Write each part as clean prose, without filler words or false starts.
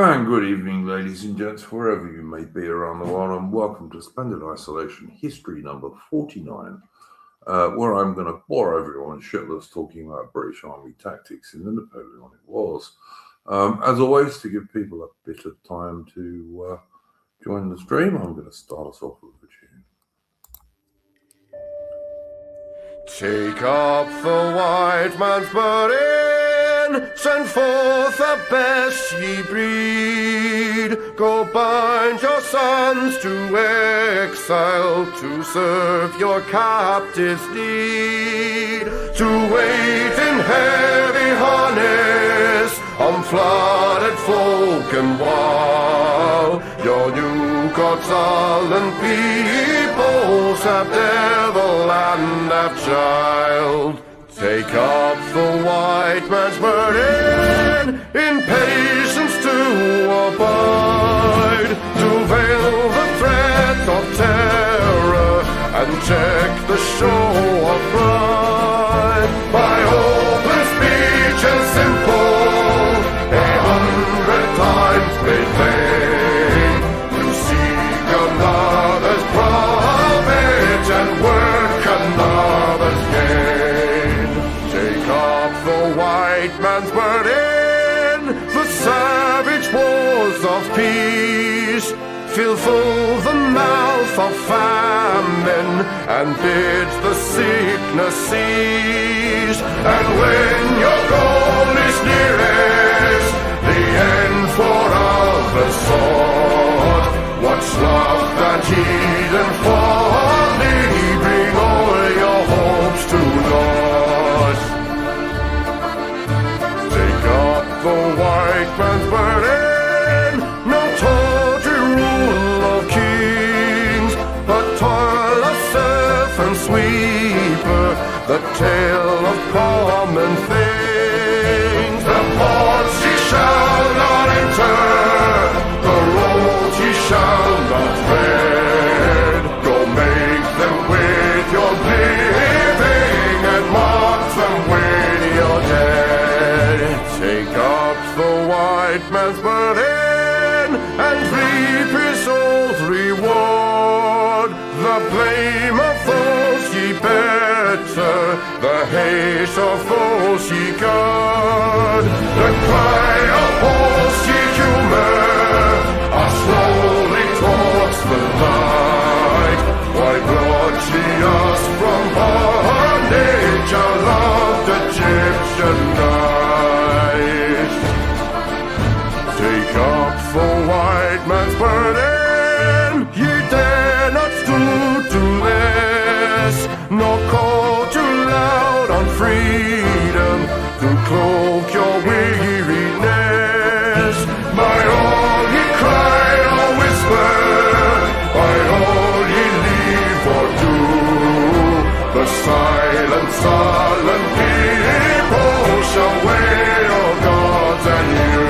And good evening, ladies and gents, wherever you may be around the world, and welcome to Splendid Isolation History number 49, where I'm going to bore everyone shitless talking about British Army tactics in the Napoleonic Wars. As always, to give people a bit of time to join the stream, I'm going to start us off with a tune. Take up the white man's burden, send forth the best ye breed. Go bind your sons to exile, to serve your captives' need. To wait in heavy harness on flooded folk and wild. Your new gods sullen peoples have devil and have child. Take up the white man's burden, in patience to abide, to veil the threat of terror and check the show of pride. By open speech and simple, 100 times made plain, to seek another's profit and work another's gain. Take up the white man's burden, the savage wars of peace. Fill full the mouth of famine and bid the sickness cease. And when your goal is nearest, the end for others sought, what's love and heed and folly, bring all your hopes to naught. Take up the white man's burden, no tawdry rule of kings, but toil of serf and sweeper, the tale of common things. The ports ye shall not enter, the roads ye shall not tread. Go make them with your living and mark them with your dead. Take up the white man's burden and reap his old reward. The blame of those ye better, the hate of those ye guard. The cry of those ye humor are slowly towards the light. Why brought ye us from bondage, our loved Egyptian night? Take up the white man's burden, ye dare not stoop to less, nor call too loud on freedom to cloak your weariness. By all ye cry or whisper, by all ye leave or do, the silent, sullen people shall weigh your gods and you.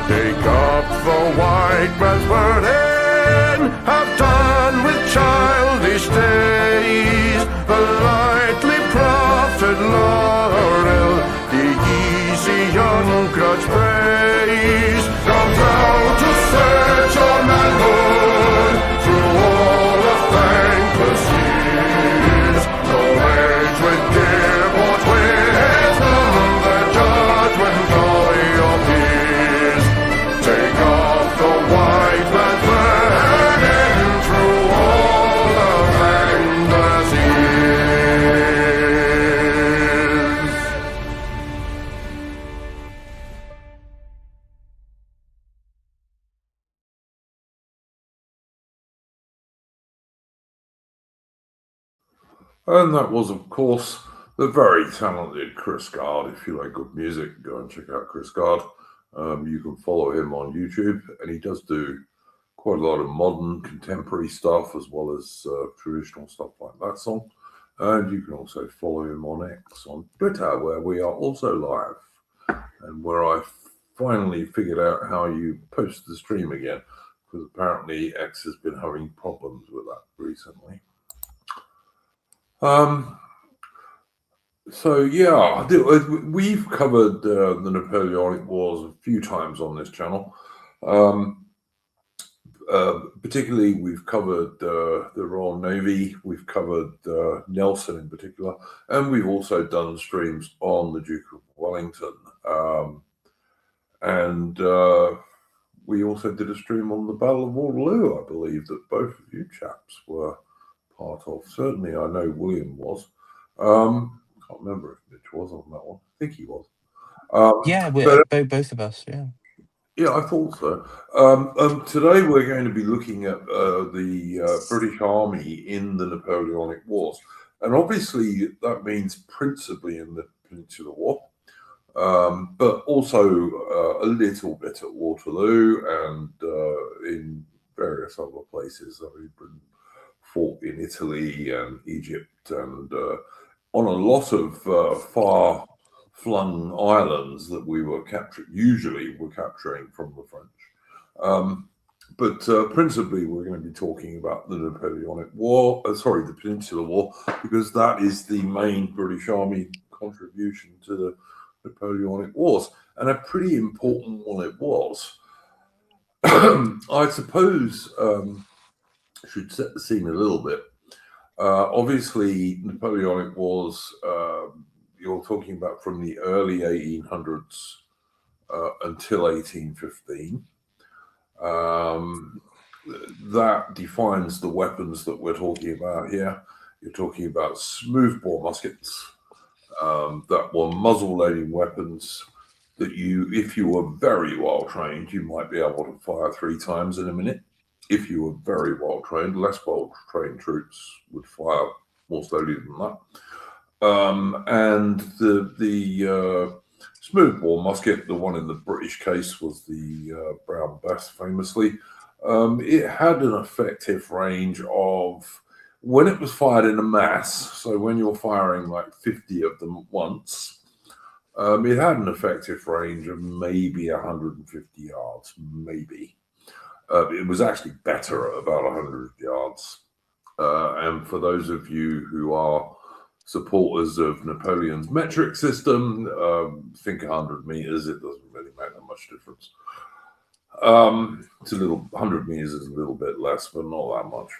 Take up the white man's burden, have done with childish days, the lightly proffered laurel, the easy ungrudged praise. Come down to search your manhood through all of thankless years. No age with give or wisdom, the judgment of your peers. Take off the white man's burden through all of thankless years. And that was, of course, the very talented Chris Gard. If you like good music, go and check out Chris Gard. You can follow him on YouTube, and he does do quite a lot of modern, contemporary stuff, as well as traditional stuff like that song. And you can also follow him on X, on Twitter, where we are also live, and where I finally figured out how you post the stream again, because apparently X has been having problems with that recently. So yeah, we've covered the Napoleonic Wars a few times on this channel. Particularly, we've covered the Royal Navy, we've covered Nelson in particular, and we've also done streams on the Duke of Wellington. And we also did a stream on the Battle of Waterloo, I believe, that both of you chaps were part of. Certainly, I know William was. Can't remember if Mitch was on that one. I think he was. Yeah, But both of us. Yeah. yeah, I thought so. Today we're going to be looking at the British Army in the Napoleonic Wars. And obviously that means principally in the Peninsular War, but also a little bit at Waterloo and in various other places. I mean, Britain fought in Italy and Egypt and on a lot of far-flung islands that we were usually were capturing from the French. But principally, we're going to be talking about the Napoleonic War, the Peninsular War, because that is the main British Army contribution to the Napoleonic Wars, and a pretty important one it was. I suppose should set the scene a little bit. Obviously, Napoleonic Wars, you're talking about from the early 1800s until 1815. That defines the weapons that we're talking about here. You're talking about smoothbore muskets that were muzzle-loading weapons that if you were very well trained, you might be able to fire 3 times in a minute. If you were very well trained, less well trained troops would fire more slowly than that. And the smoothbore musket, the one in the British case, was the Brown Bess, famously. It had an effective range of, when it was fired in a mass, so when you're firing like 50 of them at once, it had an effective range of maybe 150 yards, maybe. It was actually better at about 100 yards. And for those of you who are supporters of Napoleon's metric system, think 100 meters, it doesn't really make that much difference. It's a little, 100 meters is a little bit less, but not that much.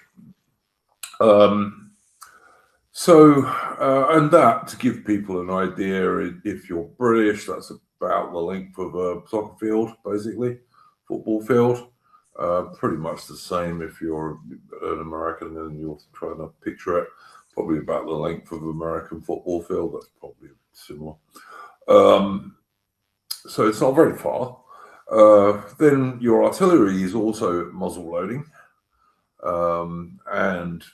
And that, to give people an idea, if you're British, that's about the length of a soccer field, basically, football field. Pretty much the same if you're an American and you're trying to picture it. Probably about the length of an American football field. That's probably similar. So it's not very far. Then your artillery is also muzzle loading and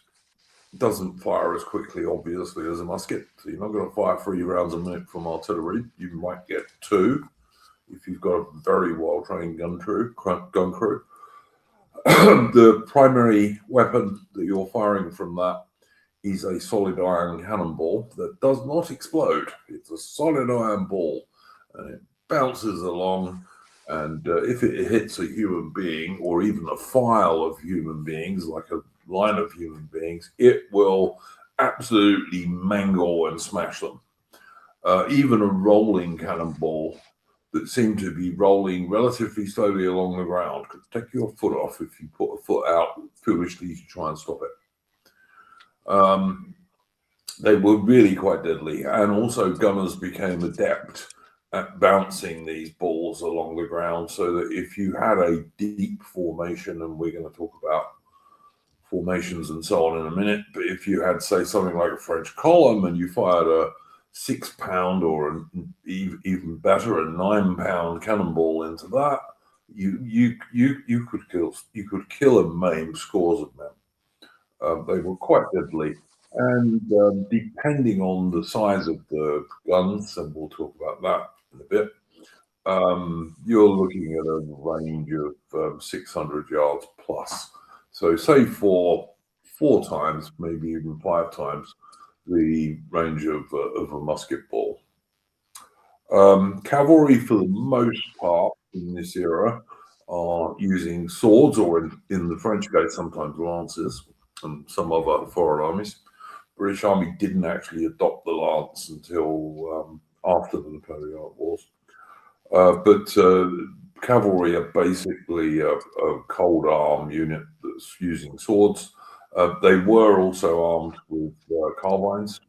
doesn't fire as quickly, obviously, as a musket. So you're not going to fire 3 rounds a minute from artillery. You might get 2 if you've got a very well-trained gun crew. The primary weapon that you're firing from that is a solid iron cannonball that does not explode. It's a solid iron ball, and it bounces along. And if it hits a human being, or even a file of human beings, like a line of human beings, it will absolutely mangle and smash them. Even a rolling cannonball that seemed to be rolling relatively slowly along the ground could take your foot off if you put a foot out foolishly to try and stop it. They were really quite deadly, and also gunners became adept at bouncing these balls along the ground, so that if you had a deep formation, and we're going to talk about formations and so on in a minute, but if you had, say, something like a French column and you fired a 6-pound or even better, a 9-pound cannonball into that, you could kill and maim scores of men. They were quite deadly, and depending on the size of the guns, and we'll talk about that in a bit, you're looking at a range of 600 yards plus. So say 4 times, maybe even 5 times the range of a musket ball. Cavalry, for the most part, in this era, are using swords, or in the French case, sometimes lances, and some other foreign armies, British Army didn't actually adopt the lance until after the Napoleonic Wars. But cavalry are basically a cold arm unit that's using swords. They were also armed with carbines,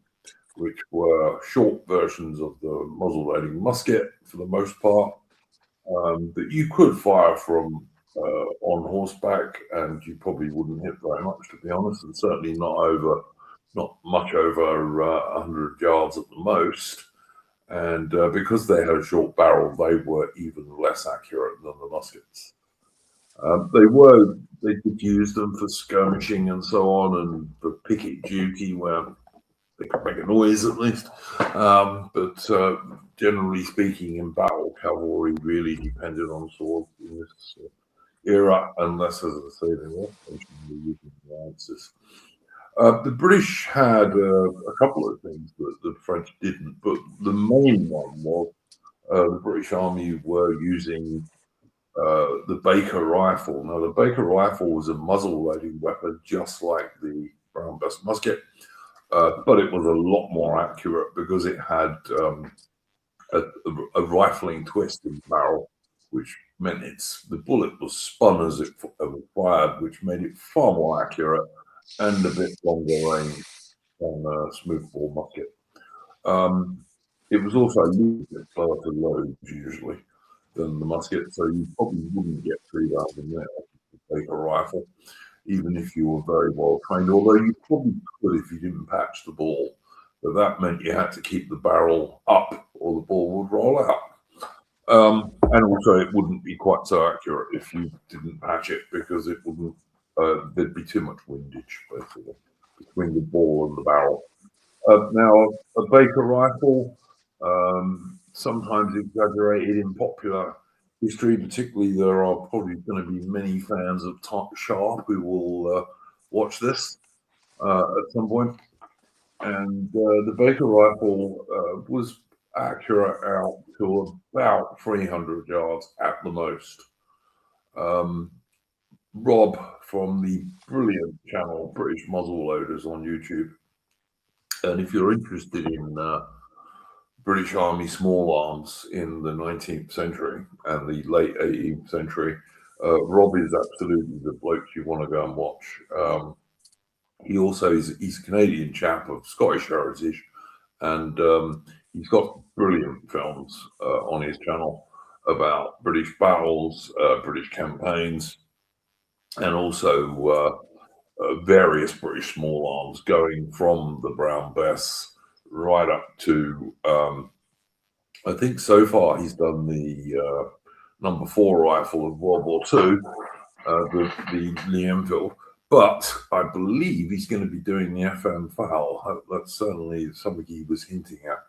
which were short versions of the muzzle-loading musket for the most part, that you could fire from on horseback, and you probably wouldn't hit very much, to be honest, and certainly not much over 100 yards at the most. And because they had a short barrel, they were even less accurate than the muskets. They did use them for skirmishing and so on, and for picket duty where they could make a noise at least. But generally speaking, in battle, cavalry really depended on swords in this era, unless, as I say, they were using lances. The British had a couple of things that the French didn't, but the main one was the British Army were using the Baker rifle. Now, the Baker rifle was a muzzle-loading weapon, just like the Brown Bess musket, but it was a lot more accurate because it had a rifling twist in the barrel, which meant the bullet was spun as it fired, which made it far more accurate and a bit longer range than a smoothbore musket. It was also a little bit slower to load usually than the musket, so you probably wouldn't get 3 rounds a minute off the Baker rifle, even if you were very well trained, although you probably could if you didn't patch the ball. But that meant you had to keep the barrel up or the ball would roll out. And also it wouldn't be quite so accurate if you didn't patch it, because it wouldn't, there'd be too much windage basically between the ball and the barrel. Now, a Baker rifle, sometimes exaggerated in popular history, particularly there are probably going to be many fans of Sharp who will watch this at some point. And the Baker rifle was accurate out to about 300 yards at the most. Rob from the brilliant channel British Muzzle Loaders on YouTube. And if you're interested in British Army small arms in the 19th century and the late 18th century, Rob is absolutely the bloke you want to go and watch. He also he's a Canadian chap of Scottish heritage, and he's got brilliant films on his channel about British battles, British campaigns, and also various British small arms, going from the Brown Bess right up to, I think so far he's done the number 4 rifle of World War II, the Lee Enfield. But I believe he's going to be doing the FM FAL. That's certainly something he was hinting at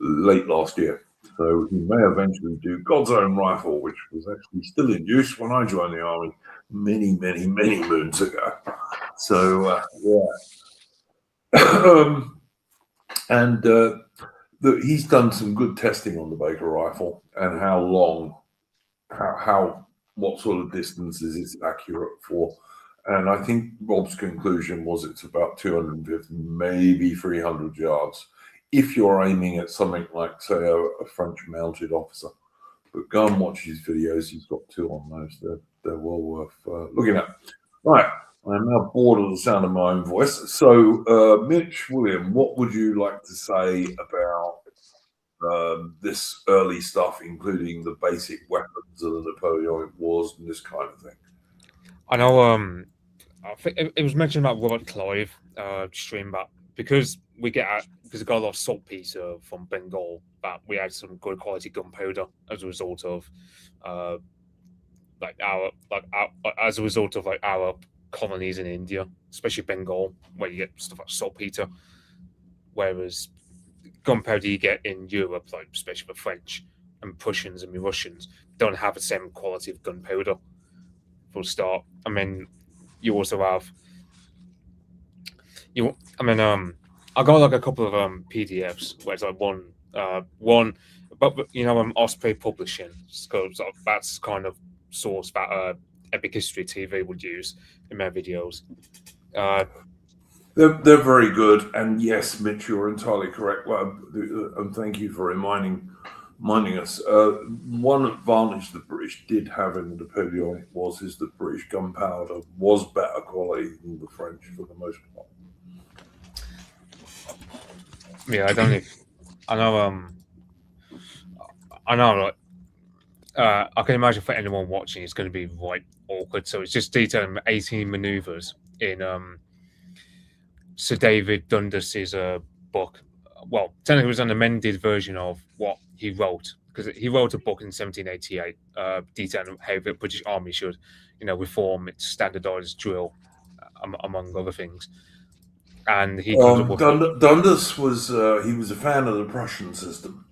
late last year. So he may eventually do God's Own Rifle, which was actually still in use when I joined the army many, many, many moons ago. So, yeah. And he's done some good testing on the Baker rifle and how long, what sort of distances it's accurate for. And I think Rob's conclusion was it's about 250, maybe 300 yards, if you're aiming at something like, say, a French mounted officer. But go and watch his videos. He's got 2 on those. They're well worth looking at. Right. I'm now bored of the sound of my own voice. So, Mitch, William, what would you like to say about this early stuff, including the basic weapons of the Napoleonic Wars and this kind of thing? I know. I think it was mentioned about Robert Clive stream, but because we got a lot of saltpeter from Bengal, that we had some good quality gunpowder as a result of our colonies in India, especially Bengal, where you get stuff like saltpeter. Whereas gunpowder you get in Europe, like especially the French and Prussians and the Russians, don't have the same quality of gunpowder. For a start, I mean, you also have I got like a couple of PDFs where it's like one, but Osprey Publishing, so that's kind of source that Epic History TV would use in their videos. They're very good, and yes, Mitch, you're entirely correct. And thank you for reminding us. One advantage the British did have in the Napoleonic Wars is the British gunpowder was better quality than the French for the most part. Yeah, I don't know. I know. Like, I can imagine for anyone watching, it's going to be right awkward. So it's just detailing 18 maneuvers in Sir David Dundas's book. Well, technically, it was an amended version of what he wrote, because he wrote a book in 1788 detailing how the British Army should, reform its standardized drill, among other things. And he comes up with Dundas was he was a fan of the Prussian system,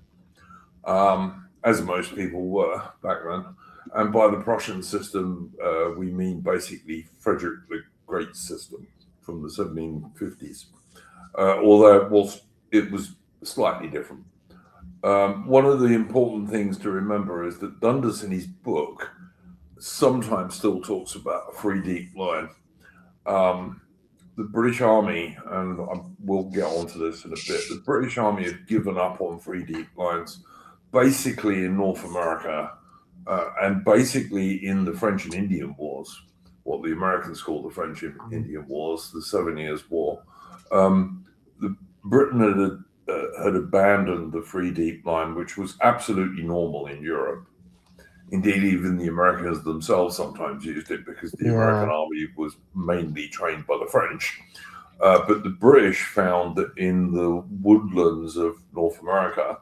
as most people were back then. And by the Prussian system, we mean basically Frederick the Great system from the 1750s. Although it was slightly different. One of the important things to remember is that Dundas in his book sometimes still talks about a 3 deep line. The British Army, and we'll get onto this in a bit, the British Army had given up on 3 deep lines basically in North America and basically in the French and Indian Wars, what the Americans call the French and Indian Wars, the 7 Years' War. Britain had abandoned the 3 deep line, which was absolutely normal in Europe. Indeed, even the Americans themselves sometimes used it because the American army was mainly trained by the French. But the British found that in the woodlands of North America,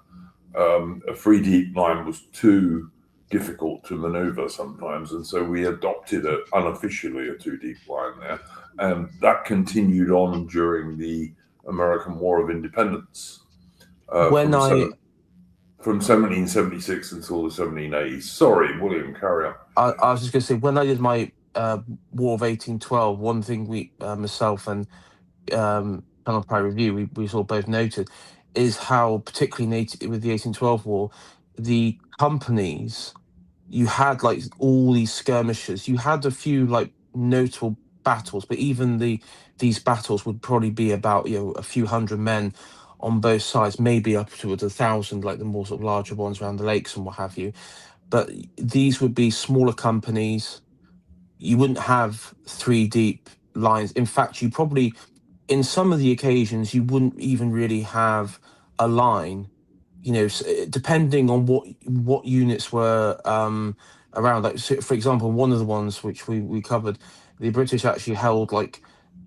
a 3 deep line was too difficult to maneuver sometimes. And so we adopted unofficially a 2 deep line there. And that continued on during the American War of Independence. From 1776 until the 1780s. Sorry, William, carry on. I was just going to say, when I did my War of 1812, one thing we, myself and Panel Pride Review, we sort of both noted, is how, particularly with the 1812 War, the companies, you had like all these skirmishes. You had a few like notable battles, but even these battles would probably be about a few hundred men on both sides, maybe up to 1,000, like the more sort of larger ones around the lakes and what have you. But these would be smaller companies. You wouldn't have 3 deep lines. In fact, you probably, in some of the occasions, you wouldn't even really have a line. Depending on what units were around. Like, so for example, one of the ones which we covered, the British actually held like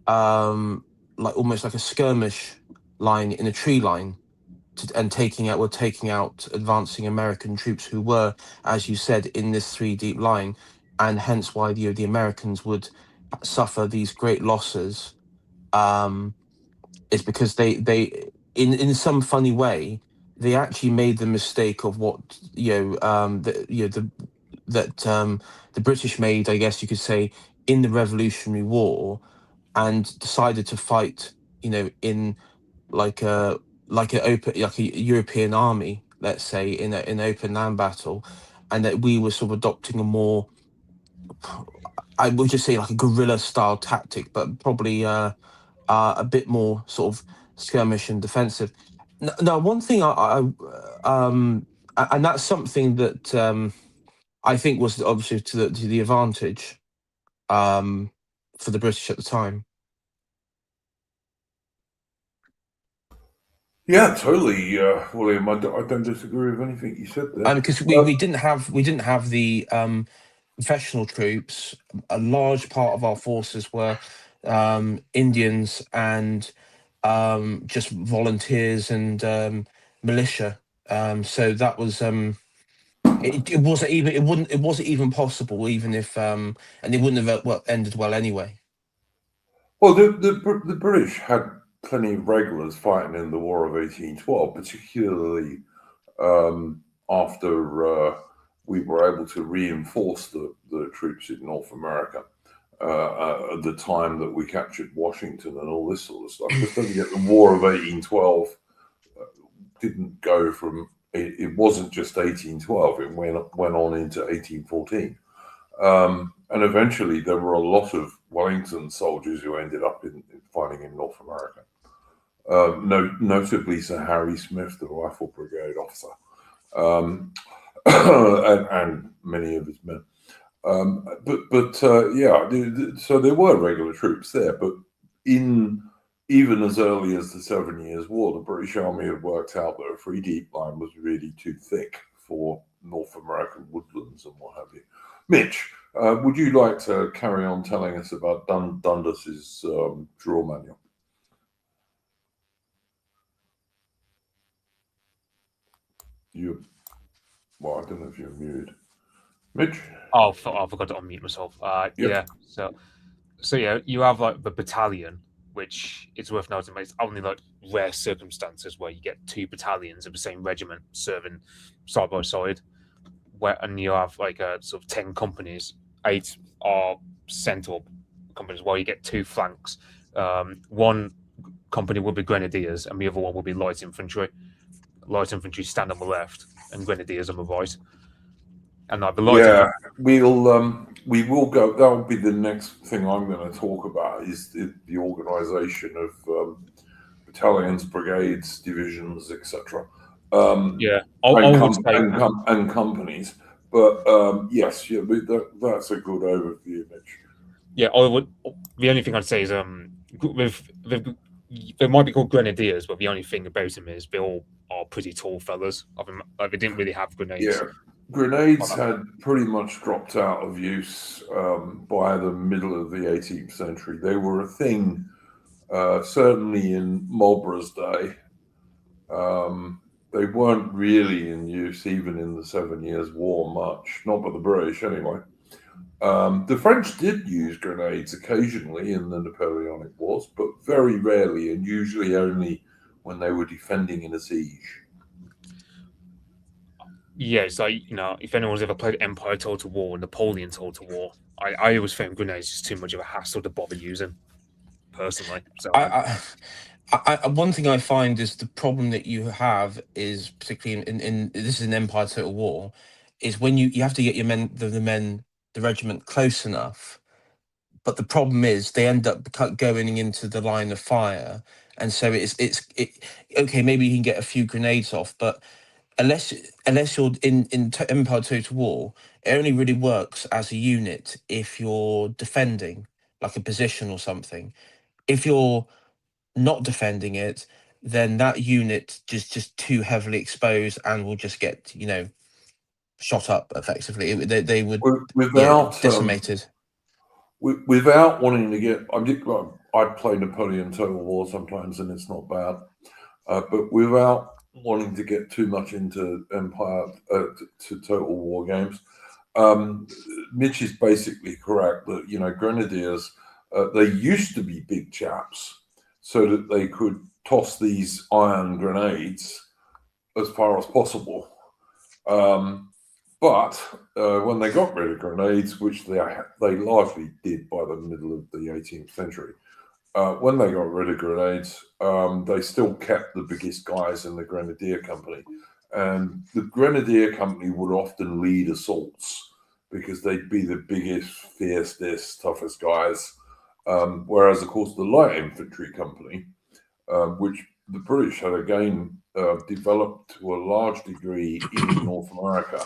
almost like a skirmish line in a tree line, and taking out advancing American troops who were, as you said, in this 3 deep line, and hence why the Americans would suffer these great losses. Is because they in some funny way they actually made the mistake of what the British made, I guess you could say, in the Revolutionary War, and decided to fight in like a European army, let's say, in an open land battle, and that we were sort of adopting a more, I would just say, like a guerrilla style tactic, but probably a bit more sort of skirmish and defensive. Now, one thing and that's something that I think was obviously to the advantage for the British at the time. Yeah, totally, William. I don't disagree with anything you said there. Because we didn't have the professional troops. A large part of our forces were Indians and just volunteers and militia. So that was it wasn't even possible, even if and it wouldn't have ended well anyway. Well, the British had plenty of regulars fighting in the War of 1812, particularly after we were able to reinforce the troops in North America at the time that we captured Washington and all this sort of stuff. Just don't forget, the War of 1812 didn't go from, it wasn't just 1812, it went on into 1814. And eventually there were a lot of Wellington soldiers who ended up in fighting in North America. Notably Sir Harry Smith, the Rifle Brigade officer, and many of his men. So there were regular troops there, but even as early as the 7 Years' War, the British Army had worked out that a 3 deep line was really too thick for North American woodlands and what have you. Mitch, would you like to carry on telling us about Dundas's drill manual? Well, I don't know if you're muted. Mitch? Oh, I forgot to unmute myself. Yep. Yeah. So yeah, you have like the battalion, which it's worth noting, but it's only like rare circumstances where you get 2 battalions of the same regiment serving side by side, and you have like sort of 10 companies. 8 are central companies, while you get 2 flanks. One company will be grenadiers, and the other one will be light infantry. Light infantry stand on the left, and grenadiers on the right. And like the light we will go. That will be the next thing I'm going to talk about, is the organisation of battalions, brigades, divisions, etc. And companies. But yes, that's a good overview, Mitch. Yeah, I would. The only thing I'd say is they might be called grenadiers, but the only thing about them is they all are pretty tall fellas. They didn't really have grenades. Yeah. Grenades had pretty much dropped out of use by the middle of the 18th century. They were a thing, certainly in Marlborough's day. They weren't really in use even in the 7 Years' War much, not by the British anyway. The French did use grenades occasionally in the Napoleonic Wars, but very rarely, and usually only when they were defending in a siege. Yeah, so if anyone's ever played Empire Total War, Napoleon Total War, I always found grenades just too much of a hassle to bother using, personally. So one thing I find is the problem that you have is, particularly in this is an Empire Total War, is when you have to get your men, the regiment close enough, but the problem is they end up going into the line of fire, and so it's okay. Maybe you can get a few grenades off, but unless you're in Empire Total War, it only really works as a unit if you're defending, like a position or something. If you're not defending it, then that unit just too heavily exposed and will just get shot up effectively. They would decimated. Without wanting to get, I play Napoleon Total War sometimes, and it's not bad, but without wanting to get too much into Empire to Total War games, Mitch is basically correct that grenadiers, they used to be big chaps so that they could toss these iron grenades as far as possible. But when they got rid of grenades, which they largely did by the middle of the 18th century, when they got rid of grenades, they still kept the biggest guys in the Grenadier Company. And the Grenadier Company would often lead assaults because they'd be the biggest, fiercest, toughest guys. Whereas, of course, the Light Infantry Company, which the British had again developed to a large degree in North America,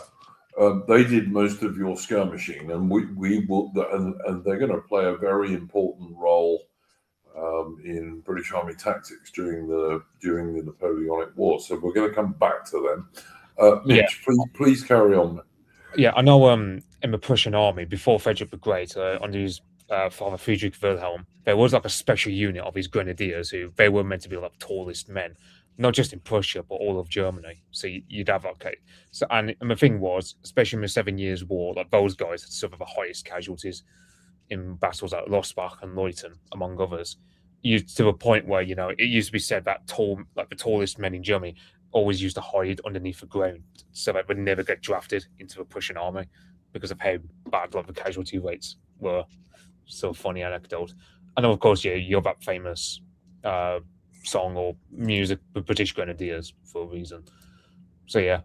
they did most of your skirmishing, and we will, and they're going to play a very important role in British Army tactics during the Napoleonic War. So we're going to come back to them. Mitch, please carry on. Yeah, I know. In the Prussian army before Frederick the Great, under his father Friedrich Wilhelm, there was like a special unit of his grenadiers who they were meant to be like the tallest men, not just in Prussia but all of Germany. So you'd have So and the thing was, especially in the 7 Years' War, like those guys had some of the highest casualties in battles like Lossbach and Leuthen, among others. To a point where it used to be said that the tallest men in Germany always used to hide underneath the ground so they would never get drafted into the Prussian army because of how bad the casualty rates were. So funny anecdote. And of course, you have that famous song or music, the British Grenadiers, for a reason. So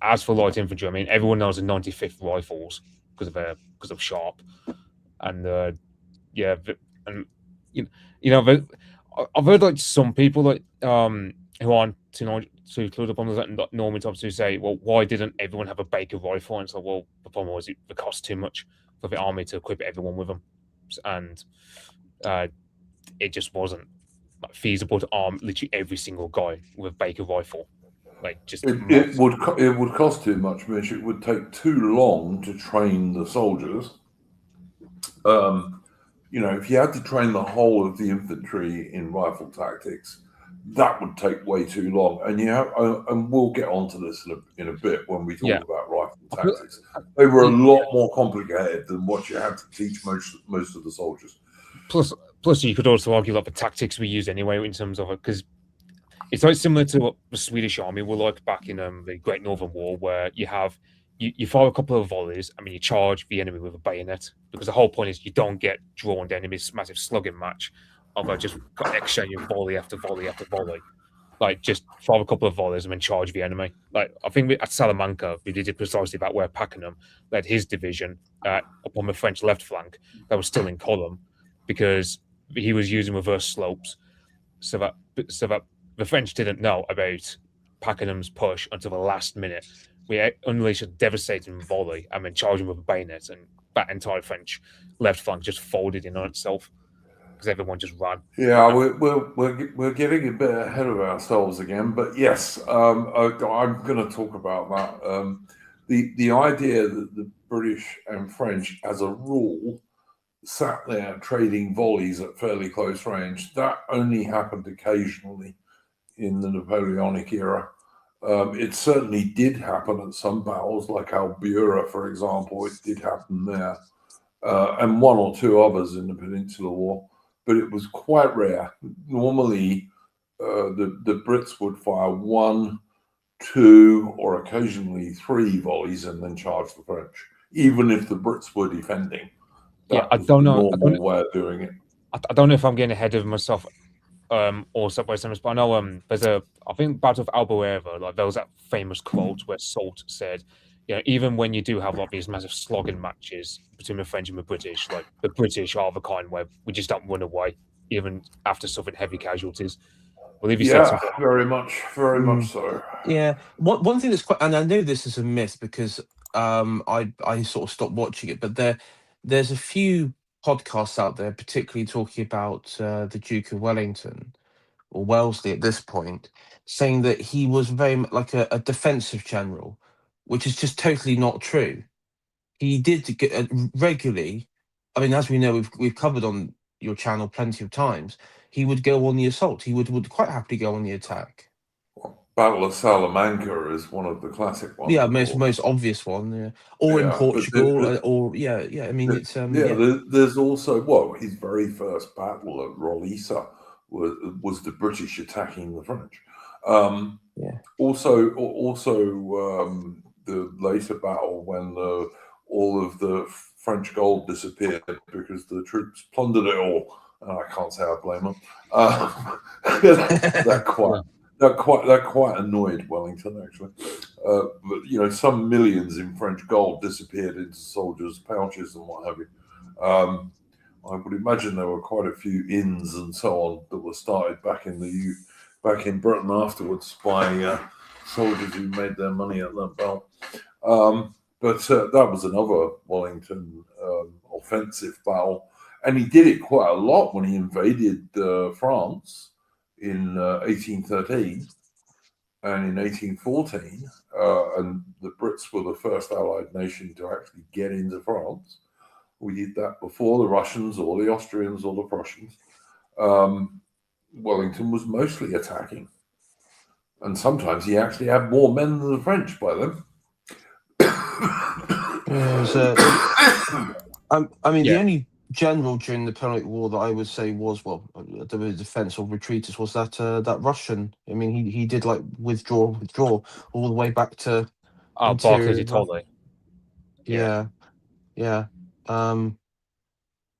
as for light infantry, I mean, everyone knows the 95th Rifles, because of Sharp, and yeah, and you know, I've heard like some people like who aren't too clued up on the Norman topics who say, well, why didn't everyone have a Baker rifle? And so, well, the problem was it cost too much for the army to equip everyone with them, and it just wasn't like feasible to arm literally every single guy with a Baker rifle. Like just it would cost too much, Mitch. It would take too long to train the soldiers. You know, if you had to train the whole of the infantry in rifle tactics, that would take way too long. And and we'll get onto this in a bit when we talk about rifle tactics. They were a lot more complicated than what you had to teach most of the soldiers. Plus, you could also argue like the tactics we use anyway in terms of it, because it's like similar to what the Swedish army were like back in the Great Northern War, where you fire a couple of volleys. I mean, you charge the enemy with a bayonet, because the whole point is you don't get drawn to enemy's massive slugging match of just exchanging volley after volley after volley. Like just fire a couple of volleys and then charge the enemy. Like I think at Salamanca, we did it precisely that, where Pakenham led his division upon the French left flank that was still in column, because he was using reverse slopes, so that the French didn't know about Pakenham's push until the last minute. We unleashed a devastating volley and then charged him with a bayonet, and that entire French left flank just folded in on itself because everyone just ran. Yeah, we're getting a bit ahead of ourselves again, but yes, I'm going to talk about that. The idea that the British and French, as a rule, sat there trading volleys at fairly close range, that only happened occasionally in the Napoleonic era. It certainly did happen at some battles, like Albura, for example. It did happen there, and one or two others in the Peninsular War, but it was quite rare. Normally, the Brits would fire 1, 2, or occasionally 3 volleys and then charge the French, even if the Brits were defending. I don't know. Normal way of doing it. I don't know if I'm getting ahead of myself. Or Subway Summers, but I know I think Battle of Albufeira, like there was that famous quote where Salt said, you know, even when you do have like these massive slogging matches between the French and the British, like the British are the kind where we just don't run away even after suffering heavy casualties. Very much so. Yeah, one thing that's quite, and I know this is a myth because I sort of stopped watching it, but there's a few podcasts out there, particularly talking about the Duke of Wellington, or Wellesley at this point, saying that he was very like a defensive general, which is just totally not true. He did get regularly. I mean, as we know, we've covered on your channel plenty of times. He would go on the assault. He would quite happily go on the attack. Battle of Salamanca is one of the classic ones. Yeah, most obvious one. Yeah. Or in Portugal, I mean, it's There's also his very first battle at Rolisa was the British attacking the French. Also, the later battle when all of the French gold disappeared because the troops plundered it all. And I can't say I blame them. That quite annoyed Wellington, actually. But you know, some millions in French gold disappeared into soldiers' pouches and what have you. I would imagine there were quite a few inns and so on that were started back in Britain afterwards by soldiers who made their money at that battle. But that was another Wellington offensive battle, and he did it quite a lot when he invaded France in 1813 and in 1814, and the Brits were the first Allied nation to actually get into France. We did that before the Russians or the Austrians or the Prussians. Wellington was mostly attacking, and sometimes he actually had more men than the French by then. The only general during the Napoleonic War that I would say was the defense or retreaters was that Russian. I mean, he did like withdraw all the way back to Barclay de Tolly.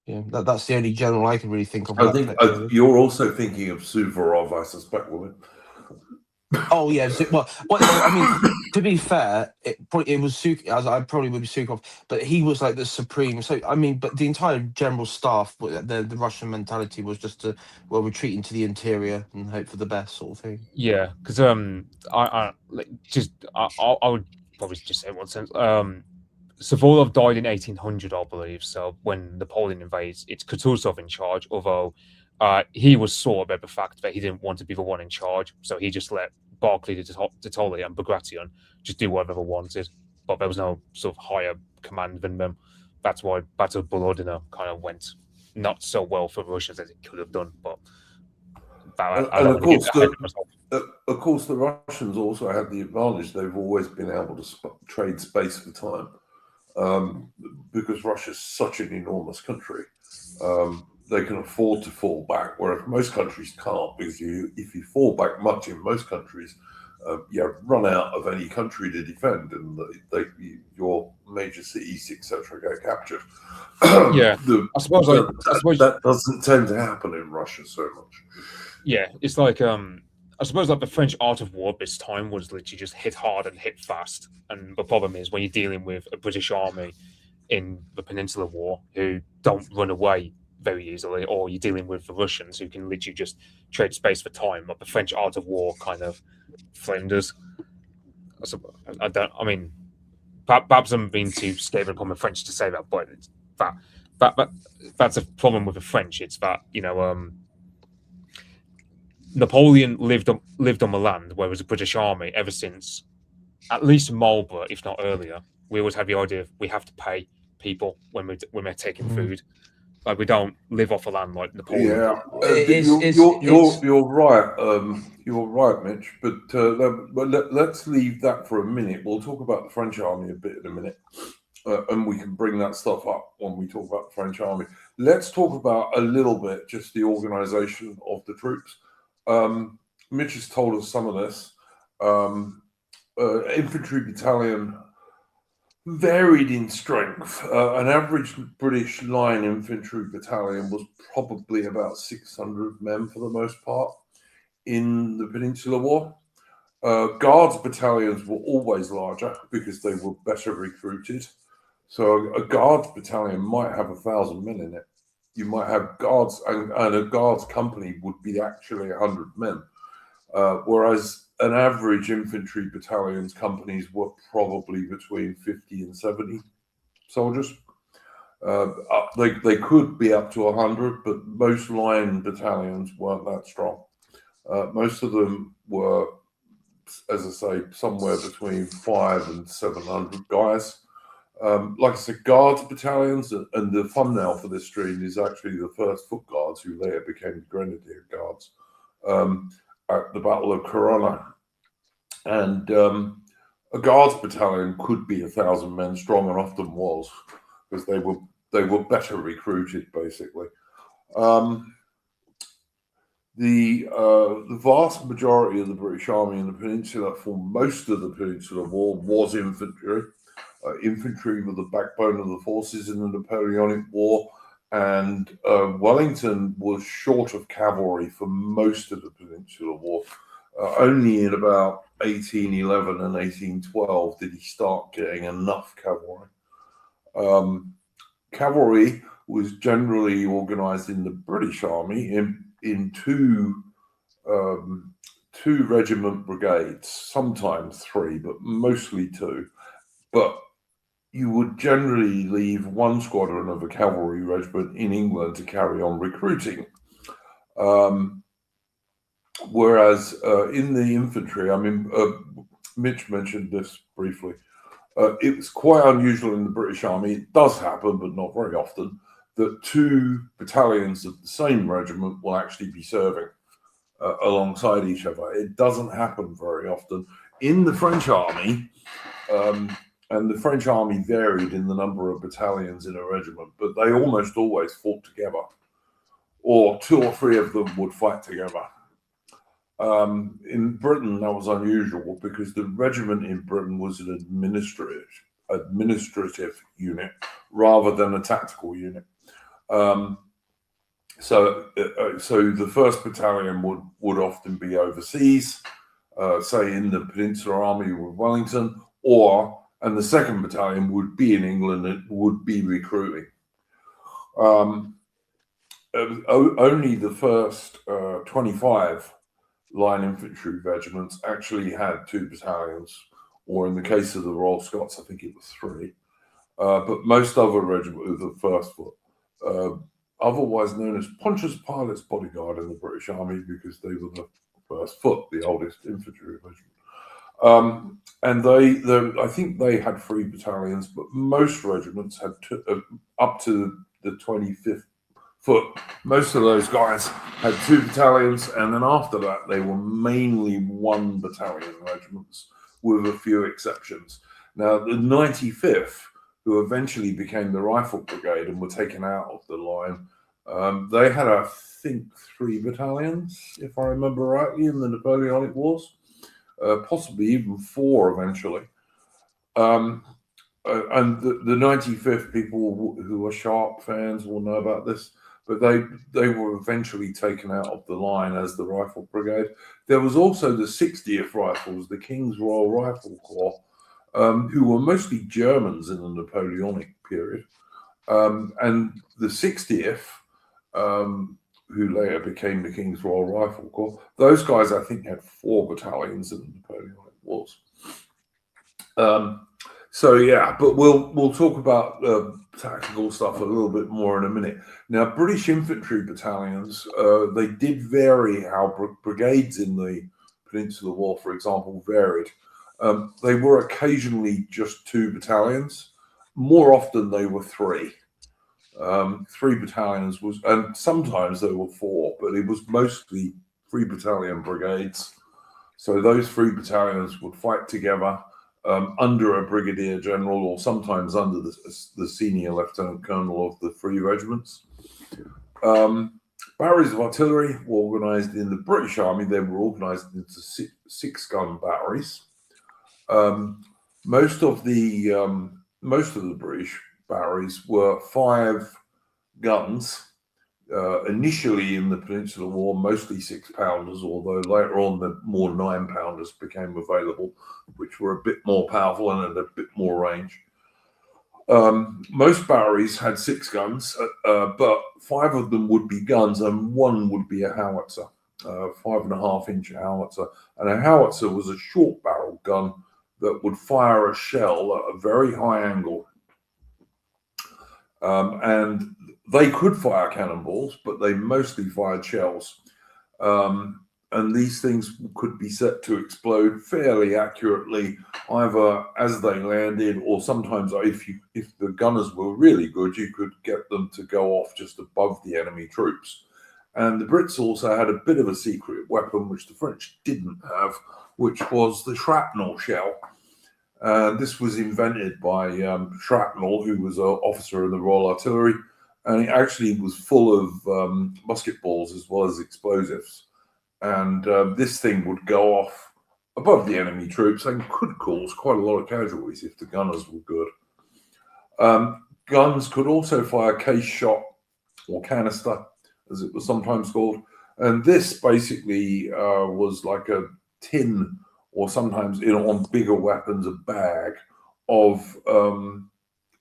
That's the only general I can really think of. I think you're also thinking of Suvorov, I suspect, woman. Oh yeah, well, I mean, to be fair, it was as I probably would be Sukhov, but he was like the supreme. So I mean, but the entire general staff, the Russian mentality was just to retreat into the interior and hope for the best sort of thing. Yeah, because I would probably just say one sentence. Suvorov died in 1800, I believe. So when Napoleon invades, it's Kutuzov in charge. Although he was sore about the fact that he didn't want to be the one in charge, so he just let Barclay de Tolly and Bagration just do whatever they wanted. But there was no sort of higher command than them. That's why Battle of Borodina kind of went not so well for the Russians as it could have done. But I And don't of want to get course, ahead of myself. of course, the Russians also had the advantage. They've always been able to trade space for time, because Russia's such an enormous country. They can afford to fall back, whereas most countries can't. Because if you fall back much in most countries, you run out of any country to defend, and your major cities, etc., get captured. Yeah, I suppose that doesn't tend to happen in Russia so much. Yeah, it's like I suppose like the French art of war this time was literally just hit hard and hit fast. And the problem is when you're dealing with a British army in the Peninsular War who don't run away very easily, or you're dealing with the Russians who can literally just trade space for time. Like the French art of war kind of flounders. I don't. I mean, perhaps I'm being too scared upon the French to say that, but that's a problem with the French. It's that Napoleon lived on the land, whereas the British Army, ever since at least Marlborough, if not earlier, we always have the idea of we have to pay people when we're taking food. Like we don't live off the land like Napoleon. Yeah, It's- you're right. You're right, Mitch. But let's leave that for a minute. We'll talk about the French army a bit in a minute, and we can bring that stuff up when we talk about the French army. Let's talk about a little bit just the organization of the troops. Mitch has told us some of this. Infantry battalion varied in strength. An average British line infantry battalion was probably about 600 men for the most part in the Peninsular War. Guards battalions were always larger because they were better recruited. So a guards battalion might have 1,000 men in it. You might have guards, and a guards company would be actually 100 men. Whereas an average infantry battalion's companies were probably between 50 and 70 soldiers. They could be up to 100, but most line battalions weren't that strong. Most of them were, as I say, somewhere between 500 and 700 guys. Like I said, guards battalions, and the thumbnail for this stream is actually the first foot guards who later became the Grenadier Guards at the Battle of Corona. And a guards battalion could be 1,000 men strong, and often was, because they were better recruited, basically. The vast majority of the British Army in the Peninsula for most of the Peninsular War was infantry. Infantry were the backbone of the forces in the Napoleonic War, and Wellington was short of cavalry for most of the Peninsular War. Only in about 1811 and 1812 did he start getting enough cavalry. Cavalry was generally organized in the British Army in two regiment brigades, sometimes three, but mostly two. But you would generally leave one squadron of a cavalry regiment in England to carry on recruiting. Whereas in the infantry, I mean, Mitch mentioned this briefly, it was quite unusual in the British Army. It does happen, but not very often, that two battalions of the same regiment will actually be serving alongside each other. It doesn't happen very often. In the French Army, and the French Army varied in the number of battalions in a regiment, but they almost always fought together, or two or three of them would fight together. In Britain, that was unusual because the regiment in Britain was an administrative unit rather than a tactical unit. So the first battalion would often be overseas, say in the Peninsular Army with Wellington, and the 2nd Battalion would be in England and would be recruiting. Only the first 25 line infantry regiments actually had 2 battalions, or in the case of the Royal Scots, I think it was 3. But most other regiments were the 1st Foot, otherwise known as Pontius Pilate's bodyguard in the British Army, because they were the 1st Foot, the oldest infantry regiment. And I think they had 3 battalions, but most regiments had up to the 25th Foot. Most of those guys had 2 battalions, and then after that, they were mainly 1 battalion regiments, with a few exceptions. Now, the 95th, who eventually became the Rifle Brigade and were taken out of the line, they had, I think, 3 battalions, if I remember rightly, in the Napoleonic Wars, possibly even 4 eventually. And the 95th, people who are Sharp fans will know about this, but they were eventually taken out of the line as the Rifle Brigade. There was also the 60th Rifles, the King's Royal Rifle Corps, who were mostly Germans in the Napoleonic period. And the 60th, who later became the King's Royal Rifle Corps, those guys, I think, had 4 battalions in the Napoleonic Wars. So yeah, but we'll talk about tactical stuff a little bit more in a minute. Now, British infantry battalions, they did vary how brigades in the Peninsular War, for example, varied. They were occasionally just 2 battalions. More often, they were 3. 3 battalions was, and sometimes there were 4, but it was mostly 3 battalion brigades. So those 3 battalions would fight together under a brigadier general, or sometimes under the senior lieutenant colonel of the 3 regiments. Batteries of artillery were organised in the British Army. They were organised into 6-gun batteries. Most of the British batteries were 5 guns. Initially in the Peninsular War, mostly 6-pounders, although later on the more 9-pounders became available, which were a bit more powerful and had a bit more range. Most batteries had 6 guns, but 5 of them would be guns and 1 would be a howitzer, 5.5-inch howitzer. And a howitzer was a short barrel gun that would fire a shell at a very high angle. And they could fire cannonballs, but they mostly fired shells. And these things could be set to explode fairly accurately, either as they landed, or sometimes if the gunners were really good, you could get them to go off just above the enemy troops. And the Brits also had a bit of a secret weapon, which the French didn't have, which was the shrapnel shell. This was invented by Shrapnel, who was an officer in the Royal Artillery, and it actually was full of musket balls as well as explosives. And this thing would go off above the enemy troops and could cause quite a lot of casualties if the gunners were good. Guns could also fire case shot or canister, as it was sometimes called. And this basically was like a tin, or sometimes on bigger weapons, a bag of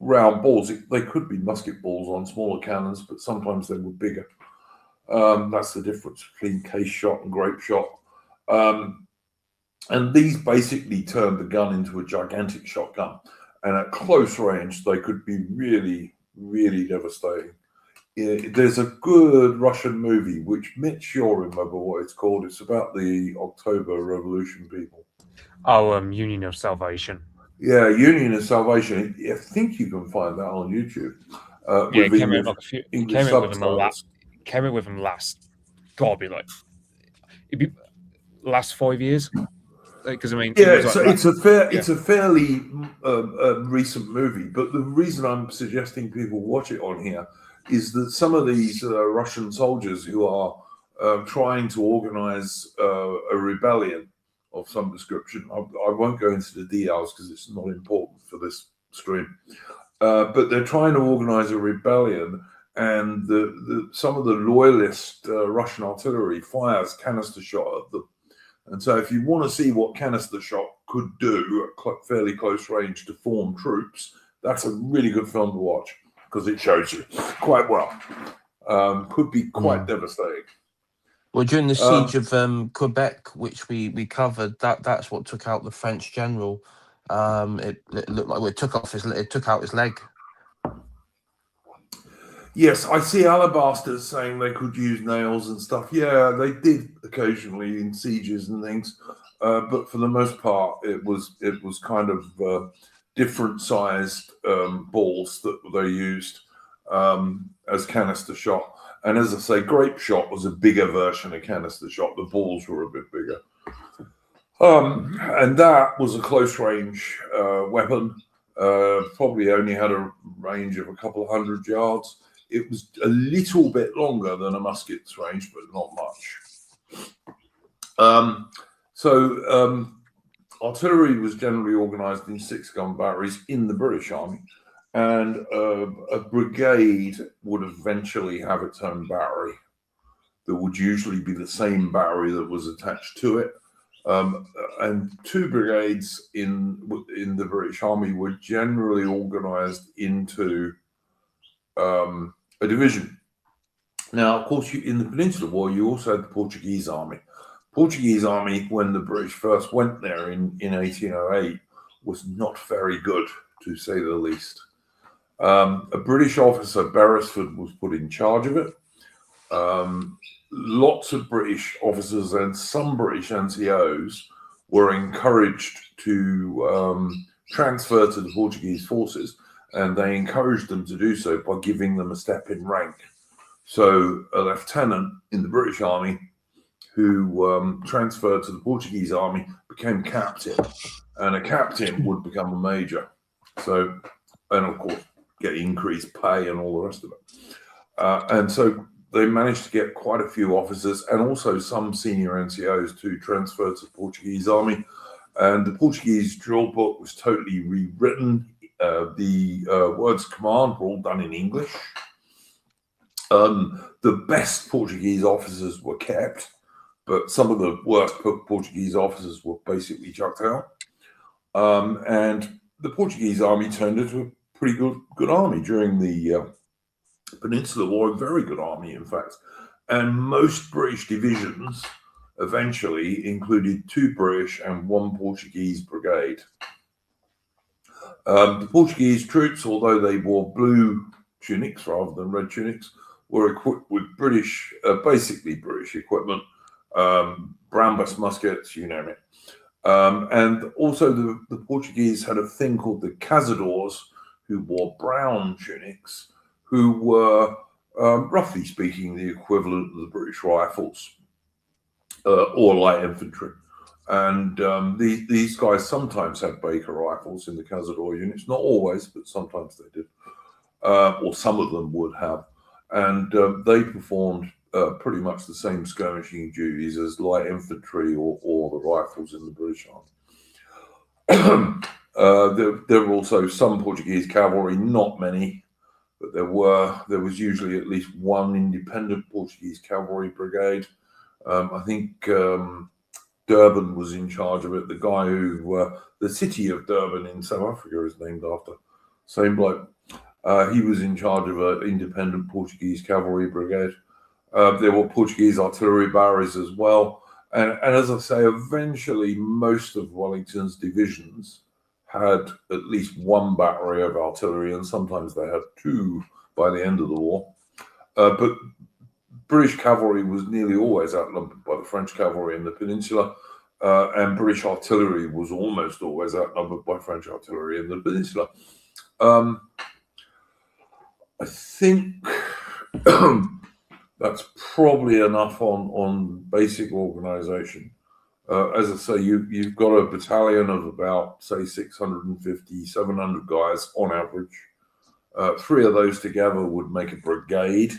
round balls. They could be musket balls on smaller cannons, but sometimes they were bigger. That's the difference between case shot and grape shot. And these basically turned the gun into a gigantic shotgun. And at close range, they could be really, really devastating. There's a good Russian movie, which Mitch, you'll remember what it's called. It's about the October Revolution people. Oh, Union of Salvation. Yeah, Union of Salvation. I think you can find that on YouTube. Yeah, with came out English subtitles. Came out with them last. God, be like, it'd be last 5 years. Because I mean, yeah, it's a fairly recent movie. But the reason I'm suggesting people watch it on here is that some of these Russian soldiers who are trying to organize a rebellion of some description. I won't go into the details because it's not important for this stream. But they're trying to organize a rebellion, and some of the loyalist Russian artillery fires canister shot at them. And so if you want to see what canister shot could do at fairly close range to form troops, that's a really good film to watch because it shows you quite well. Could be quite devastating. Well, during the siege of Quebec, which we covered, that's what took out the French general. It looked like it took out his leg. Yes, I see alabasters saying they could use nails and stuff. Yeah, they did occasionally in sieges and things, but for the most part, it was kind of different sized balls that they used as canister shot. And as I say, grape shot was a bigger version of canister shot. The balls were a bit bigger. And that was a close range weapon. Probably only had a range of a couple of 100 yards. It was a little bit longer than a musket's range, but not much. Artillery was generally organised in 6-gun batteries in the British Army, and a brigade would eventually have its own battery. There would usually be the same battery that was attached to it. And 2 brigades in the British Army were generally organised into a division. Now, of course, in the Peninsular War, you also had the Portuguese Army. Portuguese Army, when the British first went there in 1808, was not very good, to say the least. A British officer, Beresford, was put in charge of it. Lots of British officers and some British NCOs were encouraged to transfer to the Portuguese forces, and they encouraged them to do so by giving them a step in rank. So a lieutenant in the British Army who transferred to the Portuguese Army became captain, and a captain would become a major. So, and of course, get increased pay and all the rest of it. And so they managed to get quite a few officers and also some senior NCOs to transfer to the Portuguese Army. And the Portuguese drill book was totally rewritten. The words of command were all done in English. The best Portuguese officers were kept, but some of the worst Portuguese officers were basically chucked out. And the Portuguese Army turned into a pretty good army during the Peninsular War, a very good army, in fact. And most British divisions eventually included 2 British and 1 Portuguese brigade. The Portuguese troops, although they wore blue tunics rather than red tunics, were equipped with basically British equipment, Brambus muskets, you name it. And also the Portuguese had a thing called the cazadores, who wore brown tunics, who were, roughly speaking, the equivalent of the British rifles or light infantry. And these guys sometimes had Baker rifles in the cazador units, not always, but sometimes they did, or some of them would have. And they performed pretty much the same skirmishing duties as light infantry or the rifles in the British Army. There were also some Portuguese cavalry, not many, but there was usually at least 1 independent Portuguese cavalry brigade. I think Durban was in charge of it. The guy who, the city of Durban in South Africa is named after, same bloke. He was in charge of an independent Portuguese cavalry brigade. There were Portuguese artillery batteries as well. And as I say, eventually most of Wellington's divisions had at least 1 battery of artillery, and sometimes they had 2 by the end of the war. But British cavalry was nearly always outnumbered by the French cavalry in the Peninsula, and British artillery was almost always outnumbered by French artillery in the Peninsula. I think that's probably enough on basic organisation. As I say, you've got a battalion of about, say, 650, 700 guys on average. 3 of those together would make a brigade.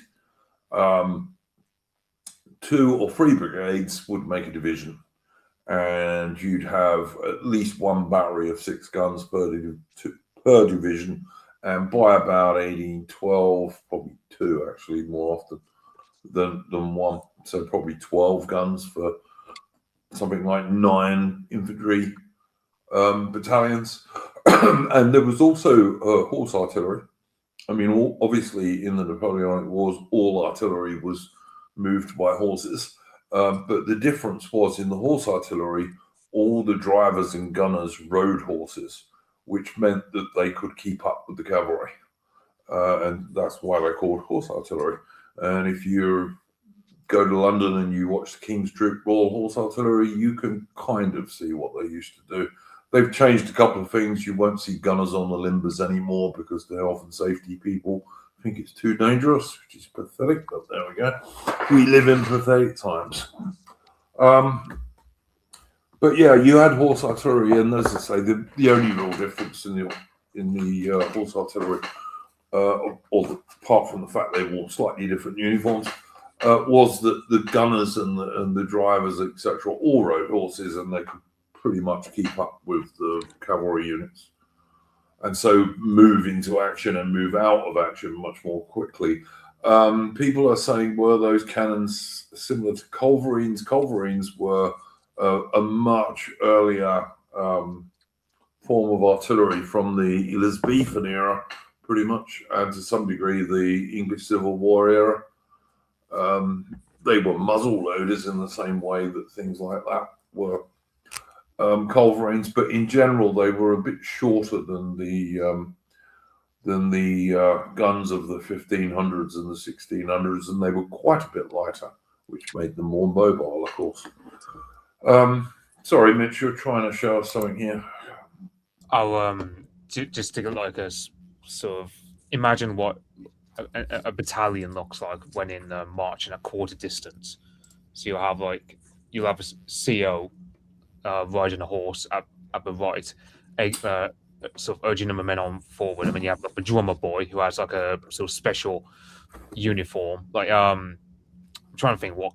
2 or 3 brigades would make a division. And you'd have at least 1 battery of 6 guns per division. And by about 1812, probably 2 actually more often than 1. So probably 12 guns for something like 9 infantry battalions, and there was also horse artillery. I mean, obviously in the Napoleonic Wars, all artillery was moved by horses, but the difference was in the horse artillery, all the drivers and gunners rode horses, which meant that they could keep up with the cavalry, and that's why they're called horse artillery. And if you go to London and you watch the King's Troop Royal Horse Artillery, you can kind of see what they used to do. They've changed a couple of things. You won't see gunners on the limbers anymore because they're often safety people. I think it's too dangerous, which is pathetic, but there we go. We live in pathetic times. But yeah, you had horse artillery, and as I say, the only real difference in the horse artillery, apart from the fact they wore slightly different uniforms, was that the gunners and the drivers, etc., all rode horses, and they could pretty much keep up with the cavalry units, and so move into action and move out of action much more quickly. People are saying, were those cannons similar to culverines? Culverines were a much earlier form of artillery from the Elizabethan era, pretty much, and to some degree the English Civil War era. They were muzzle loaders in the same way that things like that were culverines, but in general they were a bit shorter than the guns of the 1500s and the 1600s, and they were quite a bit lighter, which made them more mobile, of course. Sorry, Mitch, you're trying to show us something here. I'll just take like a sort of imagine what a battalion looks like when in march in a quarter distance. So you'll have a CO riding a horse at the right, sort of urging the men on forward, and then you have like a drummer boy who has like a sort of special uniform. Like I'm trying to think what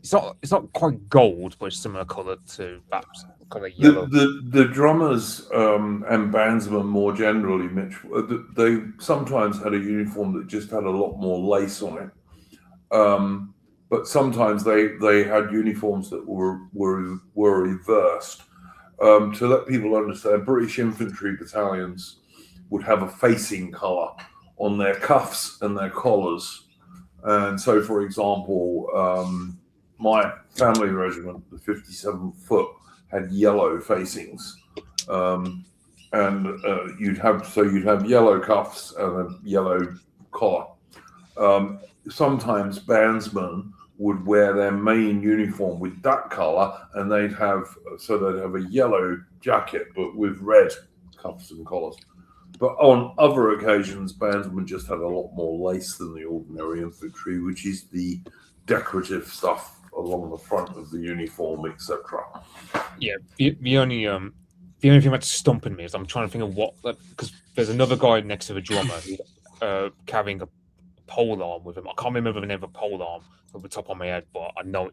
it's not quite gold, but it's similar color to perhaps kind of yellow. The drummers and bandsmen more generally, Mitch, they sometimes had a uniform that just had a lot more lace on it. But sometimes they had uniforms that were reversed. To let people understand, British infantry battalions would have a facing colour on their cuffs and their collars. And so, for example, my family regiment, the 57th Foot, had yellow facings, and you'd have yellow cuffs and a yellow collar. Sometimes bandsmen would wear their main uniform with that color, and they'd have a yellow jacket but with red cuffs and collars. But on other occasions, bandsmen just had a lot more lace than the ordinary infantry, which is the decorative stuff along the front of the uniform, etc. Yeah, the only thing that's stumping me is I'm trying to think of what, because there's another guy next to the drummer who's carrying a pole arm with him. I can't remember the name of a pole arm off the top of my head, but I know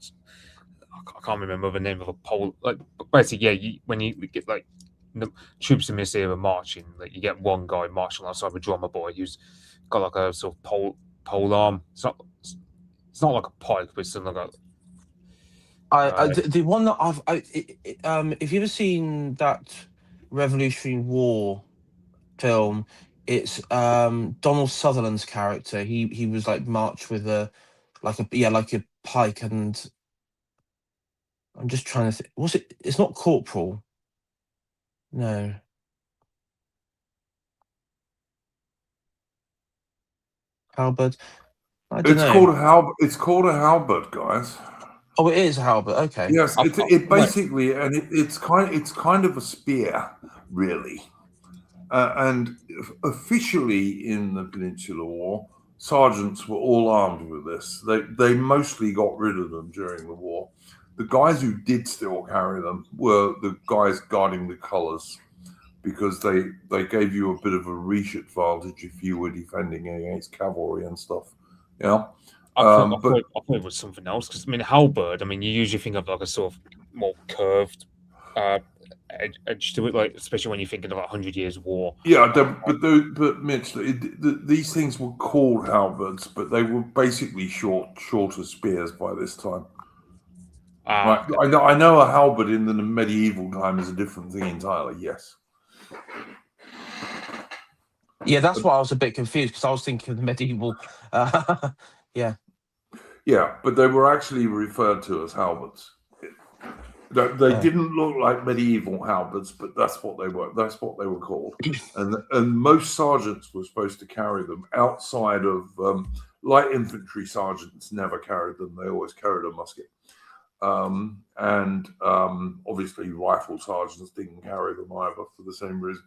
I can't remember the name of a pole. Like basically, yeah, when you get like the troops in this era marching, like you get one guy marching alongside the drummer boy who's got like a sort of pole arm. It's not like a pike, but it's something like the one that if you've ever seen that Revolutionary War film, it's Donald Sutherland's character. He was like marched with a pike, and I'm just trying to think. Was it? It's not corporal. No. Halberd. I don't know. It's called a halberd, guys. Oh, it is a halberd. Okay. Yes, it basically, and it's kind of a spear, really. And officially in the Peninsular War, sergeants were all armed with this. They mostly got rid of them during the war. The guys who did still carry them were the guys guarding the colours, because they gave you a bit of a reach advantage if you were defending against cavalry and stuff. Yeah. I thought it was something else, because I mean halberd. I mean you usually think of like a sort of more curved edge to it, like especially when you're thinking of like 100 Years' War. Yeah, but Mitch, these things were called halberds, but they were basically shorter spears by this time. Right. Okay. I know a halberd in the medieval time is a different thing entirely. Yes. Yeah, that's why I was a bit confused, because I was thinking of the medieval. Yeah. Yeah, but they were actually referred to as halberds. They didn't look like medieval halberds, but that's what they were. That's what they were called. And most sergeants were supposed to carry them. Outside of light infantry sergeants, never carried them. They always carried a musket. Obviously, rifle sergeants didn't carry them either for the same reason.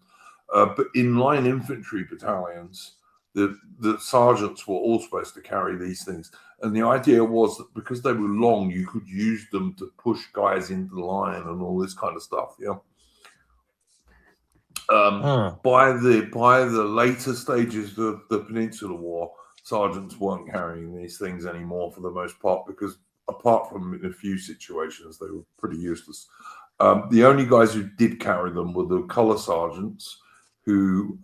But in line infantry battalions, the sergeants were all supposed to carry these things. And the idea was that because they were long, you could use them to push guys into the line and all this kind of stuff. Yeah. By the later stages of the Peninsular War, sergeants weren't carrying these things anymore for the most part, because apart from in a few situations, they were pretty useless. The only guys who did carry them were the colour sergeants, who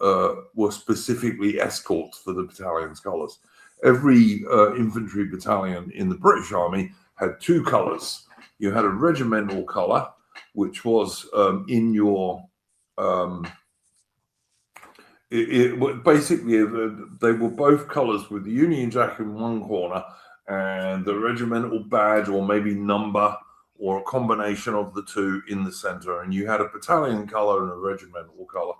were specifically escorts for the battalion's colours. Every infantry battalion in the British Army had two colours. You had a regimental colour, which was in your basically they were both colours, with the Union Jack in one corner and the regimental badge or maybe number or a combination of the two in the centre. And you had a battalion colour and a regimental colour.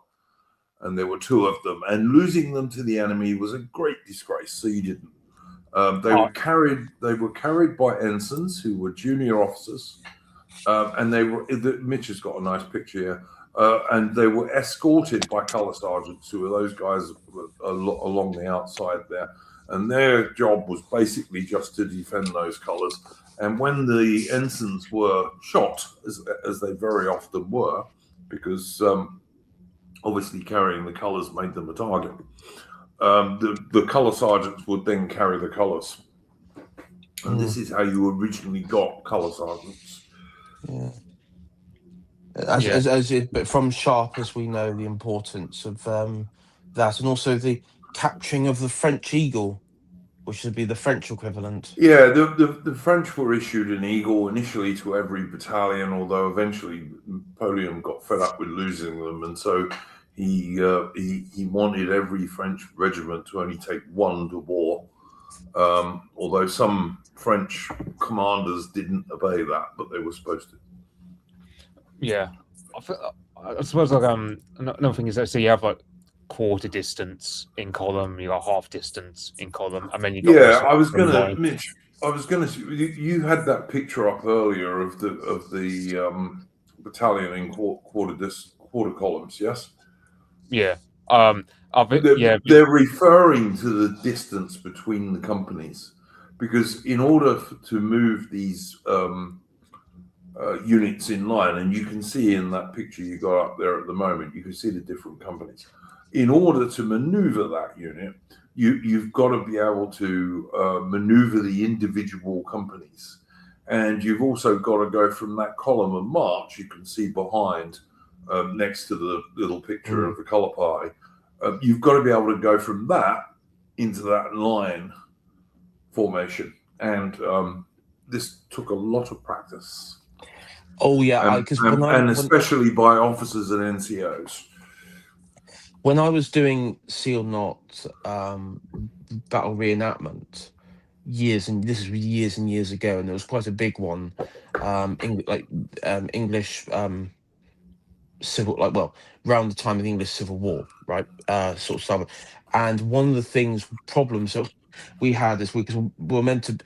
And there were two of them, and losing them to the enemy was a great disgrace. So you didn't. They were carried by ensigns who were junior officers, and they were. Mitch has got a nice picture here, and they were escorted by colour sergeants, who were those guys along the outside there, and their job was basically just to defend those colours. And when the ensigns were shot, as they very often were, because obviously carrying the colours made them a target, the colour sergeants would then carry the colours. And this is how you originally got colour sergeants. Yeah. But from Sharpless, we know the importance of that, and also the capturing of the French Eagle, which would be the French equivalent. Yeah, the French were issued an eagle initially to every battalion, although eventually Napoleon got fed up with losing them, and so he wanted every French regiment to only take one to war. Although some French commanders didn't obey that, but they were supposed to. Yeah, I suppose like another thing is that, so you have like quarter distance in column, you got half distance in column, and then you got. Yeah, I was gonna, Mitch. I was gonna. You had that picture up earlier of the battalion in quarter columns. Yes. Yeah. They're referring to the distance between the companies, because in order to move these units in line, and you can see in that picture you got up there at the moment, you can see the different companies. In order to maneuver that unit, you've got to be able to maneuver the individual companies, and you've also got to go from that column of march you can see behind, next to the little picture of the colour pie. You've got to be able to go from that into that line formation, and this took a lot of practice. Oh yeah, especially by officers and NCOs. When I was doing Seal Knot battle reenactment years and years ago, and there was quite a big one, English civil, around the time of the English Civil War, right? Sort of stuff. And one of the problems that we had is because we were meant to.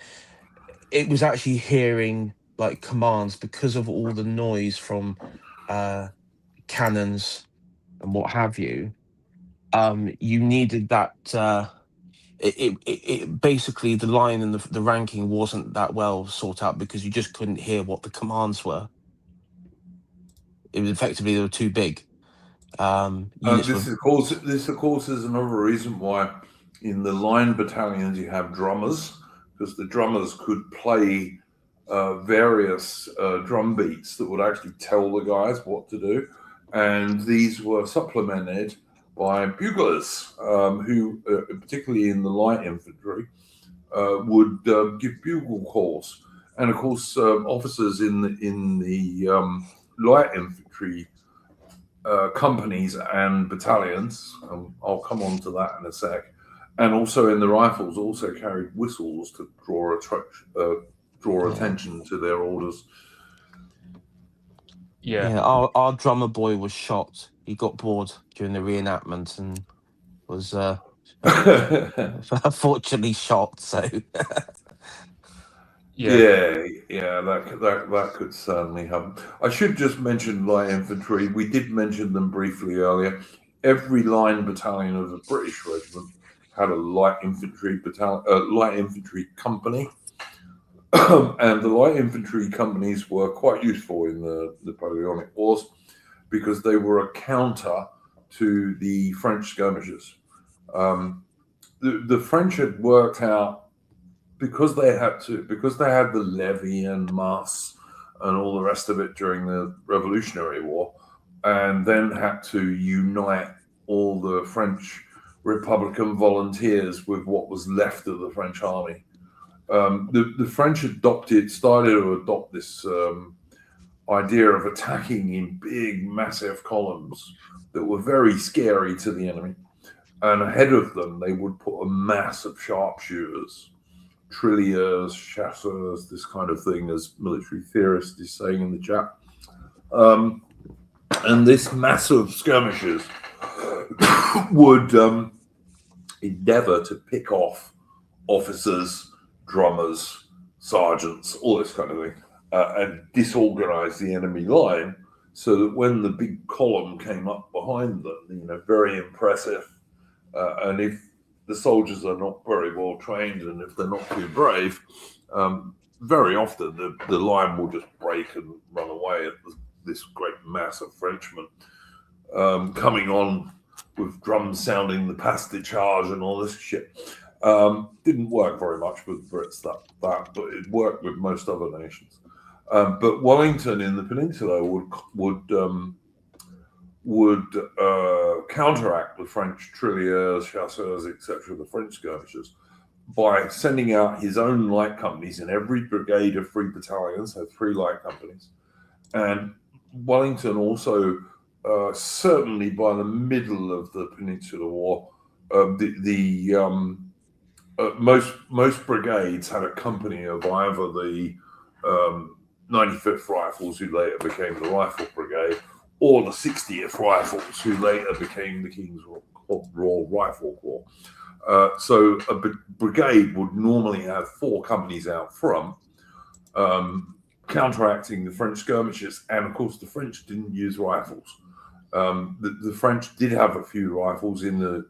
It was actually hearing like commands, because of all the noise from cannons and what have you. You needed that. It basically, the line and the ranking wasn't that well sorted out, because you just couldn't hear what the commands were. It was effectively, they were too big. This of course is another reason why in the line battalions you have drummers, because the drummers could play various drum beats that would actually tell the guys what to do, and these were supplemented by buglers, who, particularly in the light infantry, would give bugle calls. and of course officers in the light infantry companies and battalions. I'll come on to that in a sec. And also in the rifles, also carried whistles to draw attention to their orders. Yeah, our drummer boy was shot. He got bored during the reenactment and was unfortunately shot. So that could certainly happen. I should just mention light infantry. We did mention them briefly earlier. Every line battalion of the British regiment had a light infantry company. And the light infantry companies were quite useful in the Napoleonic Wars because they were a counter to the French skirmishes. The French had worked out, because they had the levy and mass and all the rest of it during the Revolutionary War, and then had to unite all the French Republican volunteers with what was left of the French army. The French started to adopt this idea of attacking in big, massive columns that were very scary to the enemy. And ahead of them, they would put a mass of sharpshooters, tirailleurs, chasseurs, this kind of thing, as military theorist is saying in the chat. And this mass of skirmishers would endeavor to pick off officers, drummers, sergeants, all this kind of thing, and disorganize the enemy line so that when the big column came up behind them, very impressive. And if the soldiers are not very well trained and if they're not too brave, very often the line will just break and run away at this great mass of Frenchmen coming on with drums sounding the pas de charge and all this shit. Didn't work very much with Brits, that, but it worked with most other nations. But Wellington in the peninsula would counteract the French tirailleurs, chasseurs, etc., the French skirmishers, by sending out his own light companies in every brigade of 3 battalions, so 3 light companies. And Wellington also, certainly by the middle of the Peninsular War, most brigades had a company of either the 95th Rifles, who later became the Rifle Brigade, or the 60th Rifles, who later became the King's Royal Rifle Corps. So a brigade would normally have 4 companies out front, counteracting the French skirmishers. And of course, the French didn't use rifles. The French did have a few rifles in the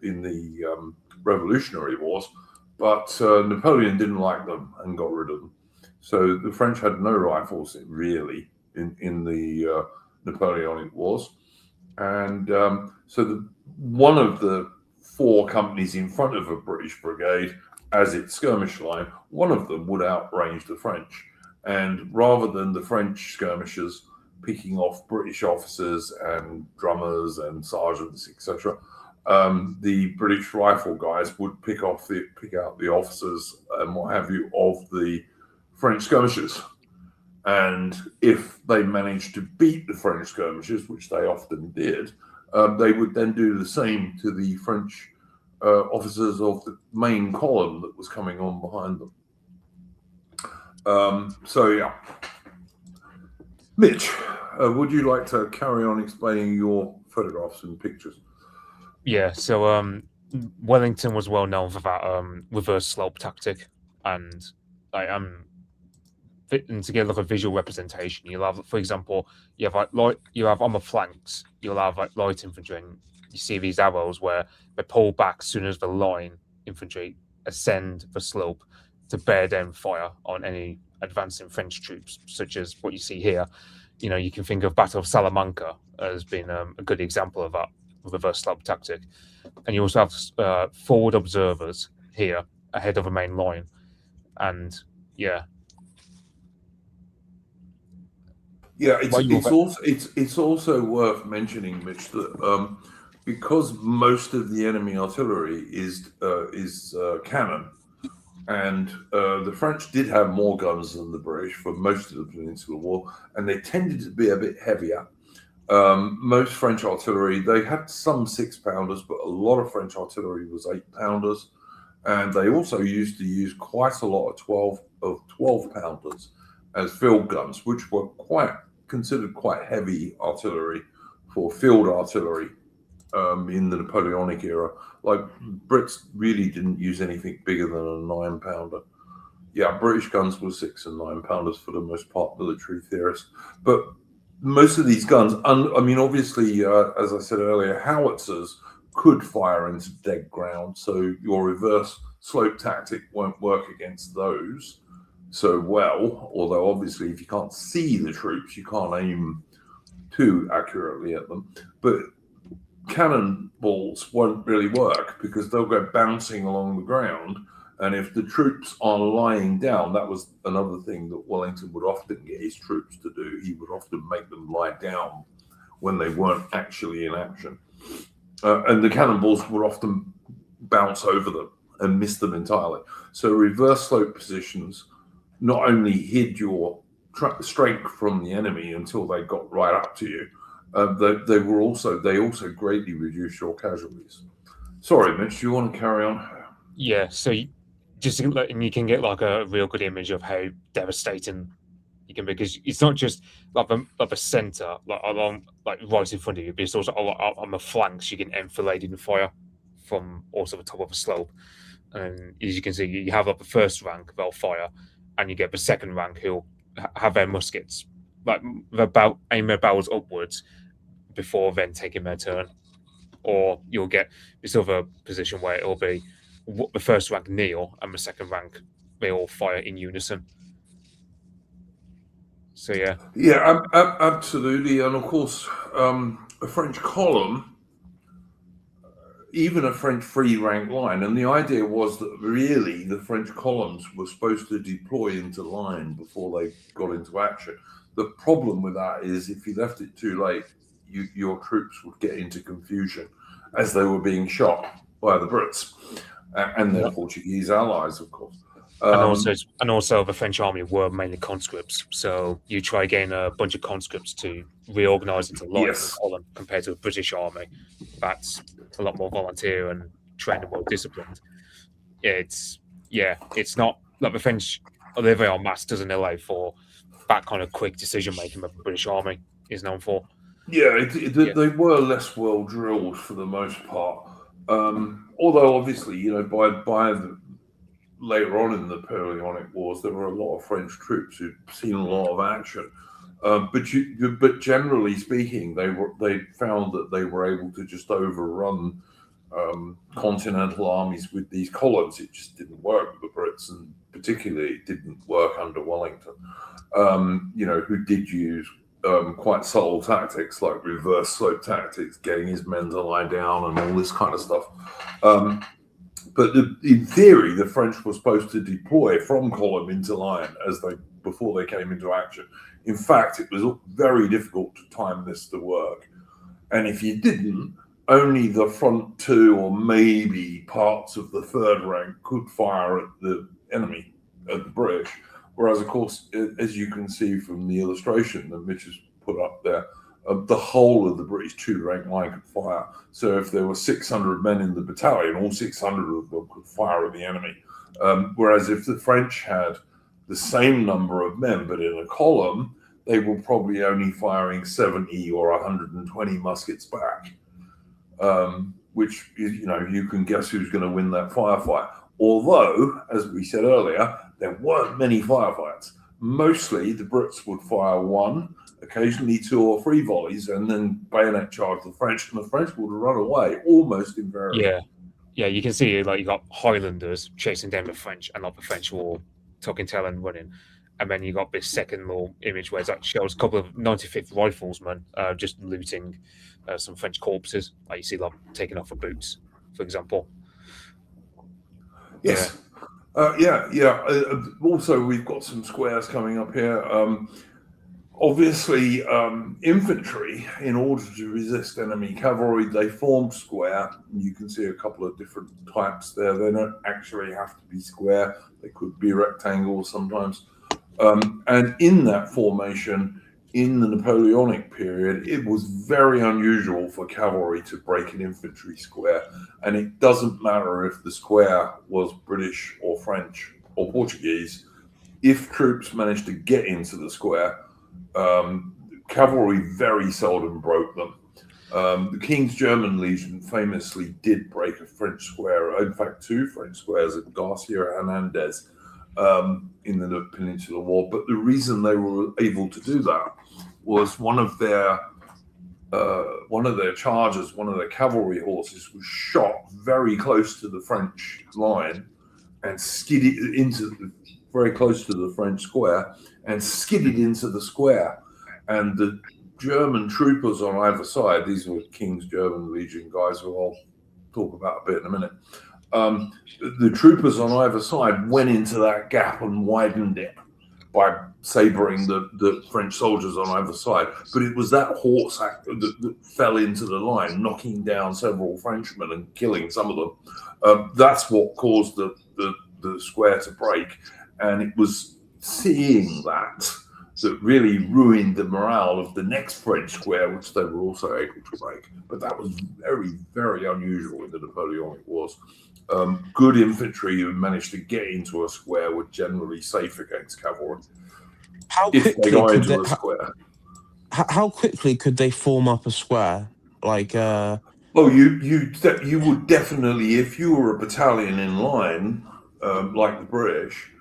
Revolutionary Wars, but Napoleon didn't like them and got rid of them. So the French had no rifles really in the Napoleonic Wars. And so one of the 4 companies in front of a British brigade as its skirmish line, one of them would outrange the French. And rather than the French skirmishers picking off British officers and drummers and sergeants, etc., the British rifle guys would pick out the officers and what have you of the French skirmishers. And if they managed to beat the French skirmishers, which they often did, they would then do the same to the French officers of the main column that was coming on behind them. So yeah. Mitch, would you like to carry on explaining your photographs and pictures? Yeah, so Wellington was well known for that reverse slope tactic, and and to get like a visual representation, you'll have, for example, you have on the flanks, you'll have like light infantry, and you see these arrows where they pull back as soon as the line infantry ascend the slope to bear down fire on any advancing French troops, such as what you see here. You can think of Battle of Salamanca as being a good example of that reverse slope tactic. And you also have forward observers here ahead of the main line. And yeah. Yeah, it's also worth mentioning, Mitch, that because most of the enemy artillery is cannon, And the French did have more guns than the British for most of the Peninsular War, and they tended to be a bit heavier. Most French artillery, they had some 6-pounders, but a lot of French artillery was 8-pounders. And they also used to use quite a lot of 12-pounders as field guns, which were considered quite heavy artillery for field artillery in the Napoleonic era. Like, Brits really didn't use anything bigger than a 9-pounder. Yeah, British guns were 6 and 9-pounders for the most part, military theorists. But most of these guns, I mean, obviously, as I said earlier, howitzers could fire into dead ground, so your reverse slope tactic won't work against those so well. Although, obviously, if you can't see the troops, you can't aim too accurately at them. But cannonballs won't really work because they'll go bouncing along the ground. And if the troops are lying down, that was another thing that Wellington would often get his troops to do. He would often make them lie down when they weren't actually in action. And the cannonballs would often bounce over them and miss them entirely. So reverse slope positions not only hid your strength from the enemy until they got right up to you, they also greatly reduced your casualties. Sorry, Mitch, do you want to carry on? Yeah, so and you can get like a real good image of how devastating you can be, because it's not just like a center, like along, like right in front of you, but it's also on the flanks. You get enfiladed fire from also the top of a slope, and as you can see, you have like the first rank, they'll fire, and you get the second rank who'll have their muskets like aim their barrels upwards before then taking their turn. Or you'll get this other position where it'll be the first rank kneel and the second rank they all fire in unison. So yeah, absolutely. And of course, a French column, even a French free rank line, and the idea was that really the French columns were supposed to deploy into line before they got into action. The problem with that is if you left it too late, your troops would get into confusion as they were being shot by the Brits and their Portuguese allies, of course. And also the French army were mainly conscripts, so you try getting a bunch of conscripts to reorganize into line in column compared to the British army. That's a lot more volunteer and trained and well disciplined. It's not like the French Olivier en masse doesn't allow for that kind of quick decision making that the British army is known for. They were less well drilled for the most part. Although obviously, by later on in the Napoleonic Wars, there were a lot of French troops who'd seen a lot of action. But generally speaking, they found that they were able to just overrun continental armies with these columns. It just didn't work with the Brits, and particularly it didn't work under Wellington. Who did use quite subtle tactics like reverse slope tactics, getting his men to lie down and all this kind of stuff. But in theory, the French were supposed to deploy from column into line before they came into action. In fact, it was very difficult to time this to work. And if you didn't, only the front two or maybe parts of the third rank could fire at the enemy, at the British. Whereas, of course, as you can see from the illustration that Mitch has put up there, the whole of the British two-rank line could fire. So if there were 600 men in the battalion, all 600 of them could fire at the enemy. Whereas if the French had the same number of men, but in a column, they were probably only firing 70 or 120 muskets back, which, you can guess who's going to win that firefight. Although, as we said earlier, there weren't many firefights. Mostly the Brits would fire one, occasionally 2 or 3 volleys, and then bayonet charge the French, and the French would run away almost invariably. Yeah, you can see like you got Highlanders chasing down the French, and not the French were tucking tail and running. And then you got this second little image where it like shows a couple of 95th Riflesmen just looting some French corpses. Like you see them taking off the boots, for example. Yes. Also, we've got some squares coming up here. obviously, infantry, in order to resist enemy cavalry, they formed square. You can see a couple of different types there. They don't actually have to be square. They could be rectangles sometimes. And in that formation, in the Napoleonic period, it was very unusual for cavalry to break an infantry square. And it doesn't matter if the square was British or French or Portuguese. If troops managed to get into the square, cavalry very seldom broke them. The King's German Legion famously did break a French square, in fact, 2 French squares at Garcia Hernandez in the Peninsular War. But the reason they were able to do that was one of their chargers, one of their cavalry horses, was shot very close to the French line and skidded into very close to the French square and skidded into the square. And the German troopers on either side, these were King's German Legion guys who I'll talk about a bit in a minute. The troopers on either side went into that gap and widened it by sabering the French soldiers on either side. But it was that horse that fell into the line, knocking down several Frenchmen and killing some of them. That's what caused the square to break. And it was seeing that really ruined the morale of the next French square, which they were also able to break. But that was very, very unusual in the Napoleonic Wars. Good infantry who managed to get into a square were generally safe against cavalry. How quickly could they form up a square? Like, well, you would definitely, if you were a battalion in line, like the British.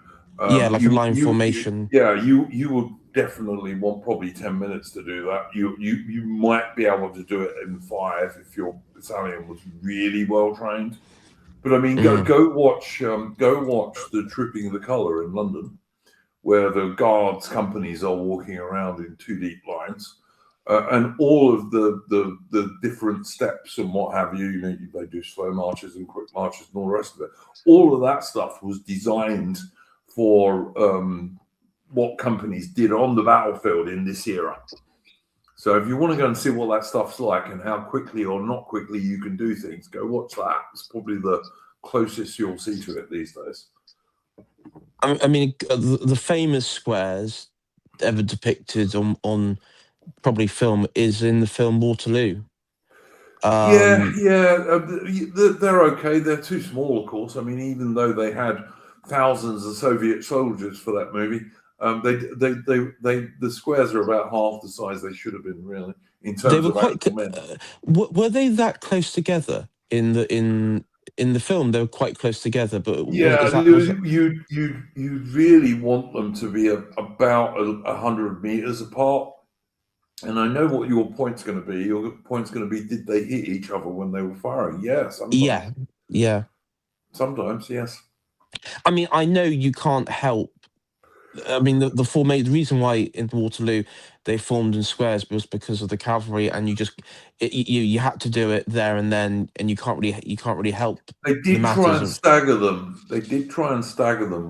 Like a line formation. You would definitely want probably 10 minutes to do that. You might be able to do it in 5 if your battalion was really well trained. But I mean, go watch the Trooping of the Colour in London, where the guards companies are walking around in 2 deep lines, and all of the different steps and what have you. They do slow marches and quick marches and all the rest of it. All of that stuff was designed for what companies did on the battlefield in this era. So if you want to go and see what that stuff's like and how quickly or not quickly you can do things, go watch that. It's probably the closest you'll see to it these days. I mean, the famous squares ever depicted on probably film is in the film Waterloo. They're okay. They're too small, of course. I mean, even though they had thousands of Soviet soldiers for that movie, the squares are about half the size they should have been, really, in terms of actual men. Were they that close together in the film? They were quite close together, but you really want them to be about 100 meters apart. And I know what your point's going to be. Your point's going to be: did they hit each other when they were firing? Yeah, sometimes. Yeah. Sometimes, yes. I mean, I know you can't help. I mean, the reason why in Waterloo they formed in squares was because of the cavalry, and you had to do it there and then, and you can't really help. They did try and stagger them.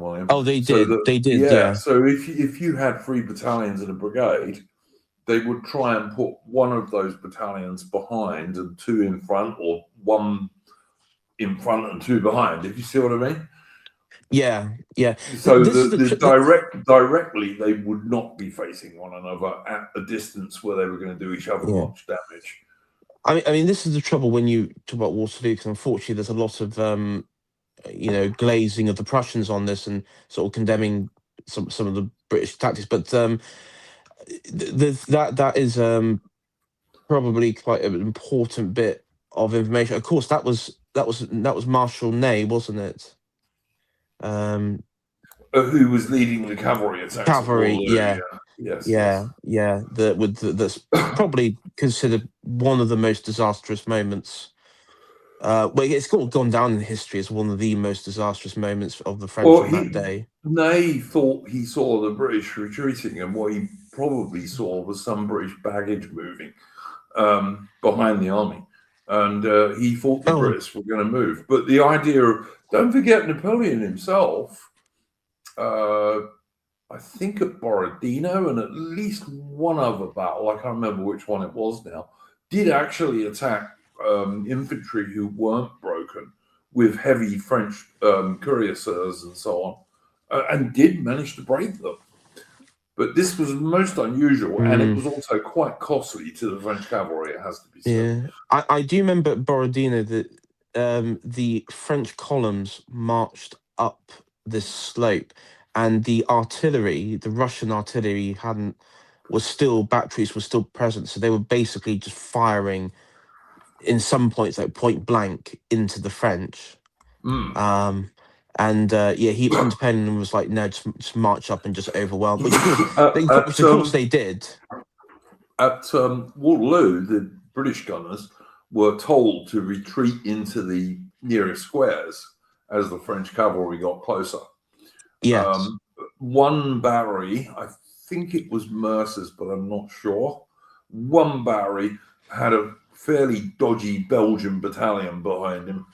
William. Oh, they did. They did. Yeah. So if you had 3 battalions in a brigade, they would try and put one of those battalions behind and 2 in front, or 1 in front and 2 behind. If you see what I mean. Yeah. So directly, they would not be facing one another at a distance where they were going to do each other much damage. I mean, this is the trouble when you talk about Waterloo, because unfortunately, there's a lot of glazing of the Prussians on this and sort of condemning some of the British tactics. But that is probably quite an important bit of information. Of course, that was Marshal Ney, wasn't it? Who was leading the cavalry attacks? Cavalry, Yes. That's probably considered one of the most disastrous moments. Well, it's gone down in history as one of the most disastrous moments of the French on that day. Ney thought he saw the British retreating, and what he probably saw was some British baggage moving behind the army. And he thought the British were going to move. But the idea of, don't forget, Napoleon himself I think at Borodino, and at least one other battle, I can't remember which one it was now, did actually attack infantry who weren't broken with heavy French cuirassiers and so on, and did manage to break them. But this was most unusual, and it was also quite costly to the French cavalry, it has to be said. Yeah, I do remember at Borodino that the French columns marched up this slope, and the artillery, the Russian artillery, batteries were still present, so they were basically just firing in some points like point blank into the French. Hunter Penn was like, no, just march up and just overwhelm, which of course they did. At Waterloo, the British gunners were told to retreat into the nearest squares as the French cavalry got closer. Yes. One battery, I think it was Mercer's, but I'm not sure. One battery had a fairly dodgy Belgian battalion behind him,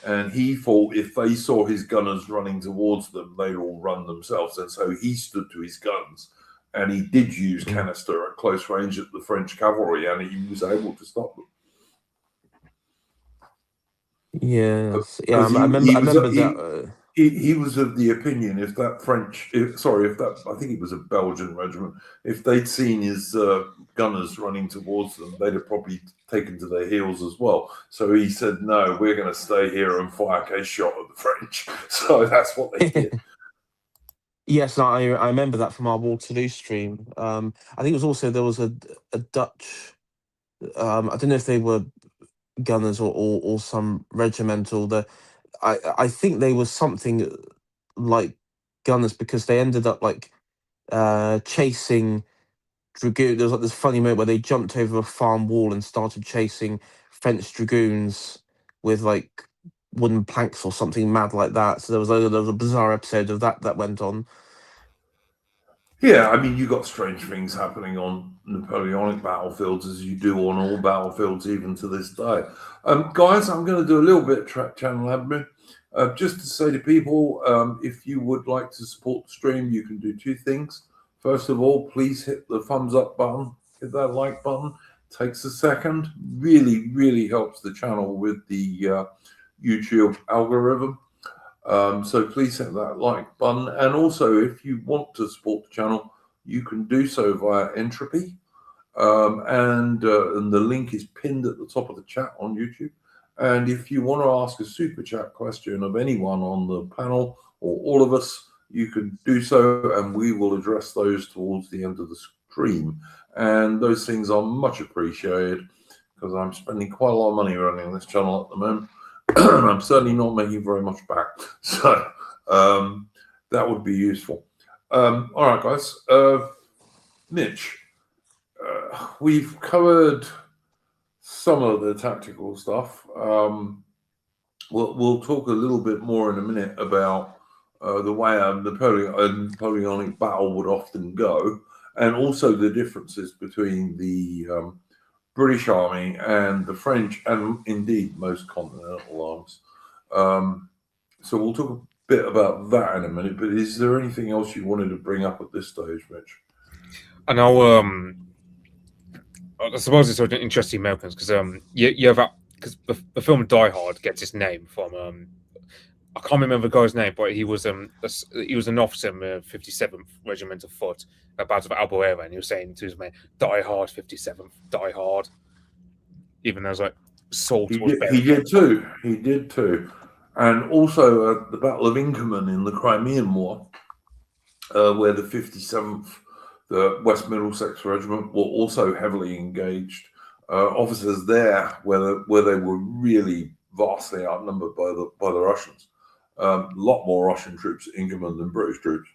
and he thought if they saw his gunners running towards them, they'd all run themselves. And so he stood to his guns, and he did use canister at close range at the French cavalry, and he was able to stop them. Yes, yeah, I remember that. He was of the opinion I think it was a Belgian regiment, if they'd seen his gunners running towards them, they'd have probably taken to their heels as well. So he said, no, we're going to stay here and fire case shot at the French. So that's what they did. Yes, I remember that from our Waterloo stream. I think it was also, there was a Dutch, I don't know if they were gunners or some regimental, I think they were something like gunners, because they ended up like chasing dragoon. There was like this funny moment where they jumped over a farm wall and started chasing French dragoons with like wooden planks or something mad like that. So there was a bizarre episode of that went on. Yeah, I mean, you got strange things happening on Napoleonic battlefields as you do on all battlefields, even to this day. Guys, I'm going to do a little bit of channel admin. Just to say to people, if you would like to support the stream, you can do two things. First of all, please hit the thumbs up button, hit that like button. Takes a second. Really, really helps the channel with the YouTube algorithm. So please hit that like button. And also, if you want to support the channel, you can do so via Entropy. And the link is pinned at the top of the chat on YouTube. And if you want to ask a super chat question of anyone on the panel or all of us, you can do so, and we will address those towards the end of the stream. And those things are much appreciated, because I'm spending quite a lot of money running this channel at the moment. I'm certainly not making very much back. So that would be useful. All right, guys. Mitch, we've covered some of the tactical stuff. We'll talk a little bit more in a minute about the way a Napoleonic battle would often go, and also the differences between the British Army and the French, and indeed most continental arms. So we'll talk a bit about that in a minute, but is there anything else you wanted to bring up at this stage, Mitch? I know, I suppose it's sort of interesting Americans, because you have that, because the film Die Hard gets its name from I can't remember the guy's name, but he was an officer in the 57th Regiment of Foot at Battle of Albuera, and he was saying to his men, "Die hard, 57th, die hard." Even though it was like salt. He did too, and also at the Battle of Inkerman in the Crimean War, where the 57th, the West Middlesex Regiment, were also heavily engaged. Officers there, where they were really vastly outnumbered by the Russians. A lot more Russian troops at Inkerman than British troops,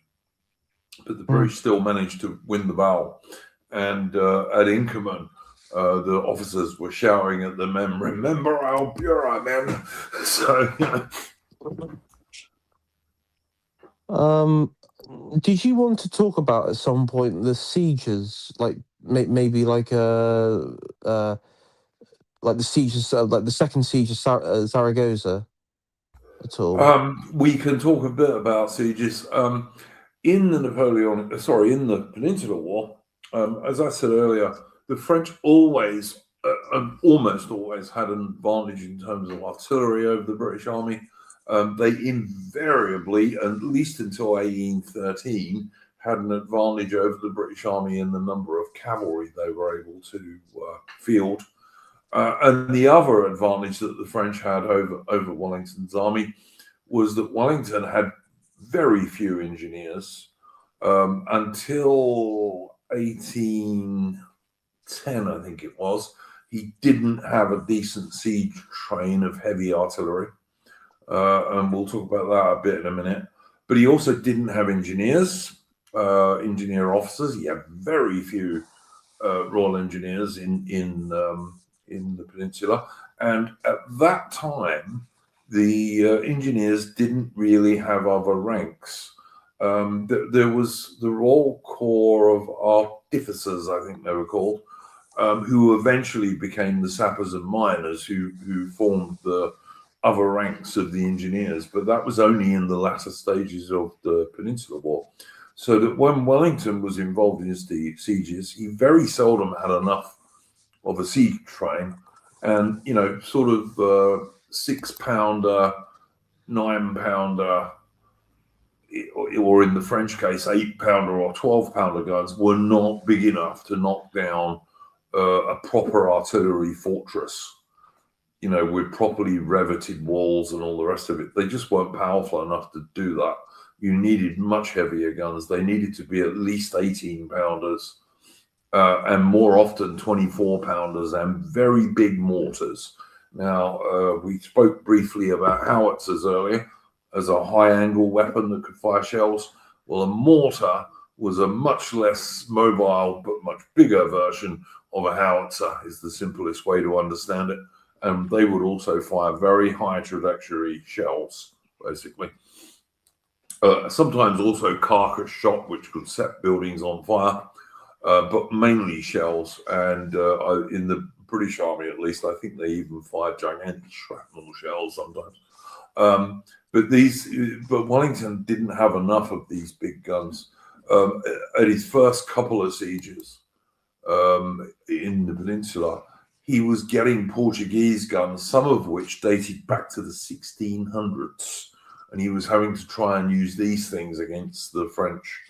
but the British still managed to win the battle. And at Inkerman, the officers were shouting at the men, "Remember Albuera, men!" So, did you want to talk about at some point the sieges, like maybe like the sieges, like the second siege of Zaragoza? At all? We can talk a bit about sieges. in the Peninsular War, as I said earlier, the French always, almost always, had an advantage in terms of artillery over the British Army. They invariably, at least until 1813, had an advantage over the British Army in the number of cavalry they were able to field. And the other advantage that the French had over Wellington's army was that Wellington had very few engineers until 1810, I think it was. He didn't have a decent siege train of heavy artillery. And we'll talk about that a bit in a minute. But he also didn't have engineers, engineer officers. He had very few Royal Engineers in the Peninsula. And at that time, the engineers didn't really have other ranks. There was the Royal Corps of Artificers, I think they were called, who eventually became the sappers and miners who formed the other ranks of the engineers, but that was only in the latter stages of the Peninsular War. So that when Wellington was involved in the sieges, he very seldom had enough of a siege train, and sort of 6-pounder, 9-pounder, or in the French case, 8-pounder or 12-pounder guns were not big enough to knock down a proper artillery fortress, with properly riveted walls and all the rest of it. They just weren't powerful enough to do that. You needed much heavier guns. They needed to be at least 18-pounders, and more often 24-pounders and very big mortars. Now, we spoke briefly about howitzers earlier as a high-angle weapon that could fire shells. Well, a mortar was a much less mobile but much bigger version of a howitzer, is the simplest way to understand it. And they would also fire very high trajectory shells, basically. Sometimes also carcass shot, which could set buildings on fire, but mainly shells. And in the British Army, at least, I think they even fired gigantic shrapnel shells sometimes. But Wellington didn't have enough of these big guns. At his first couple of sieges in the Peninsula, he was getting Portuguese guns, some of which dated back to the 1600s, and he was having to try and use these things against the French,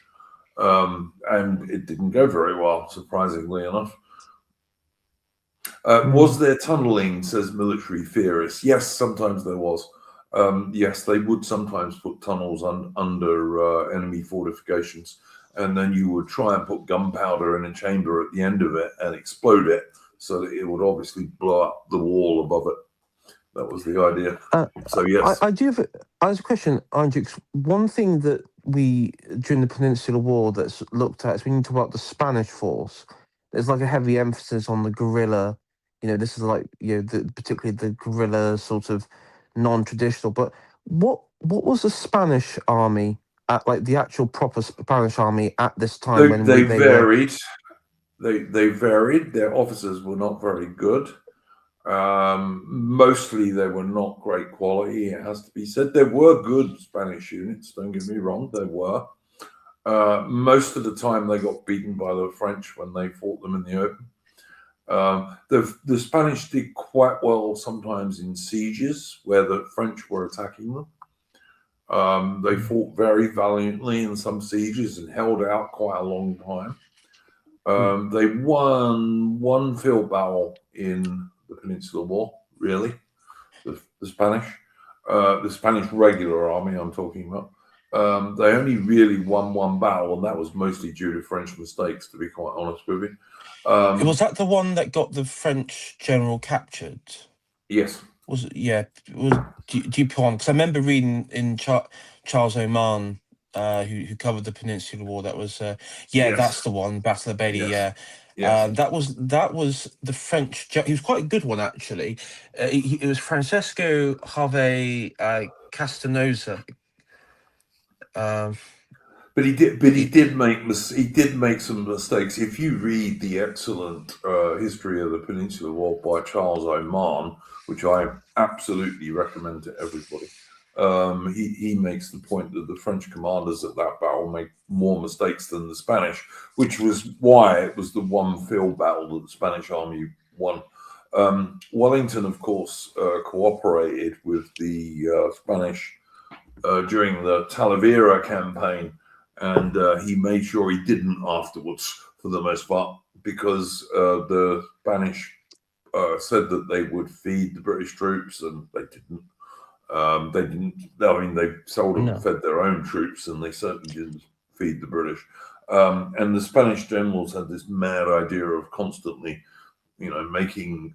and it didn't go very well, surprisingly enough. Was there tunneling, says military theorists? Yes, sometimes there was. Yes, they would sometimes put tunnels under enemy fortifications, and then you would try and put gunpowder in a chamber at the end of it and explode it, so that it would obviously blow up the wall above it. That was the idea. So yes, I do have a question, Andrew. One thing that we during the Peninsular War that's looked at is when you talk about the Spanish force. There's like a heavy emphasis on the guerrilla. This is like particularly the guerrilla sort of non-traditional. But what was the Spanish army at, like the actual proper Spanish army at this time? They varied. They varied. Their officers were not very good. Mostly they were not great quality, it has to be said. There were good Spanish units, don't get me wrong, there were. Most of the time they got beaten by the French when they fought them in the open. The Spanish did quite well sometimes in sieges where the French were attacking them. They fought very valiantly in some sieges and held out quite a long time. They won one field battle in the Peninsular War, really, the Spanish regular army I'm talking about. They only really won one battle, and that was mostly due to French mistakes, to be quite honest with you. Was that the one that got the French general captured? Yes. Was it? Yeah. It was Dupont, because I remember reading in Charles Oman, who covered the Peninsular War. That was yes. That's the one, Battle of Bailey. Yes. Yeah. Yes. That was the French. He was quite a good one, actually. It was Francesco Harvey Castanosa. But he did make some mistakes. If you read the excellent history of the Peninsular War by Charles Oman, which I absolutely recommend to everybody, he makes the point that the French commanders at that battle made more mistakes than the Spanish, which was why it was the one field battle that the Spanish army won. Wellington, of course, cooperated with the Spanish during the Talavera campaign, and he made sure he didn't afterwards, for the most part, because the Spanish said that they would feed the British troops, and they didn't. They didn't. I mean, they seldom fed their own troops, and they certainly didn't feed the British. And the Spanish generals had this mad idea of constantly, making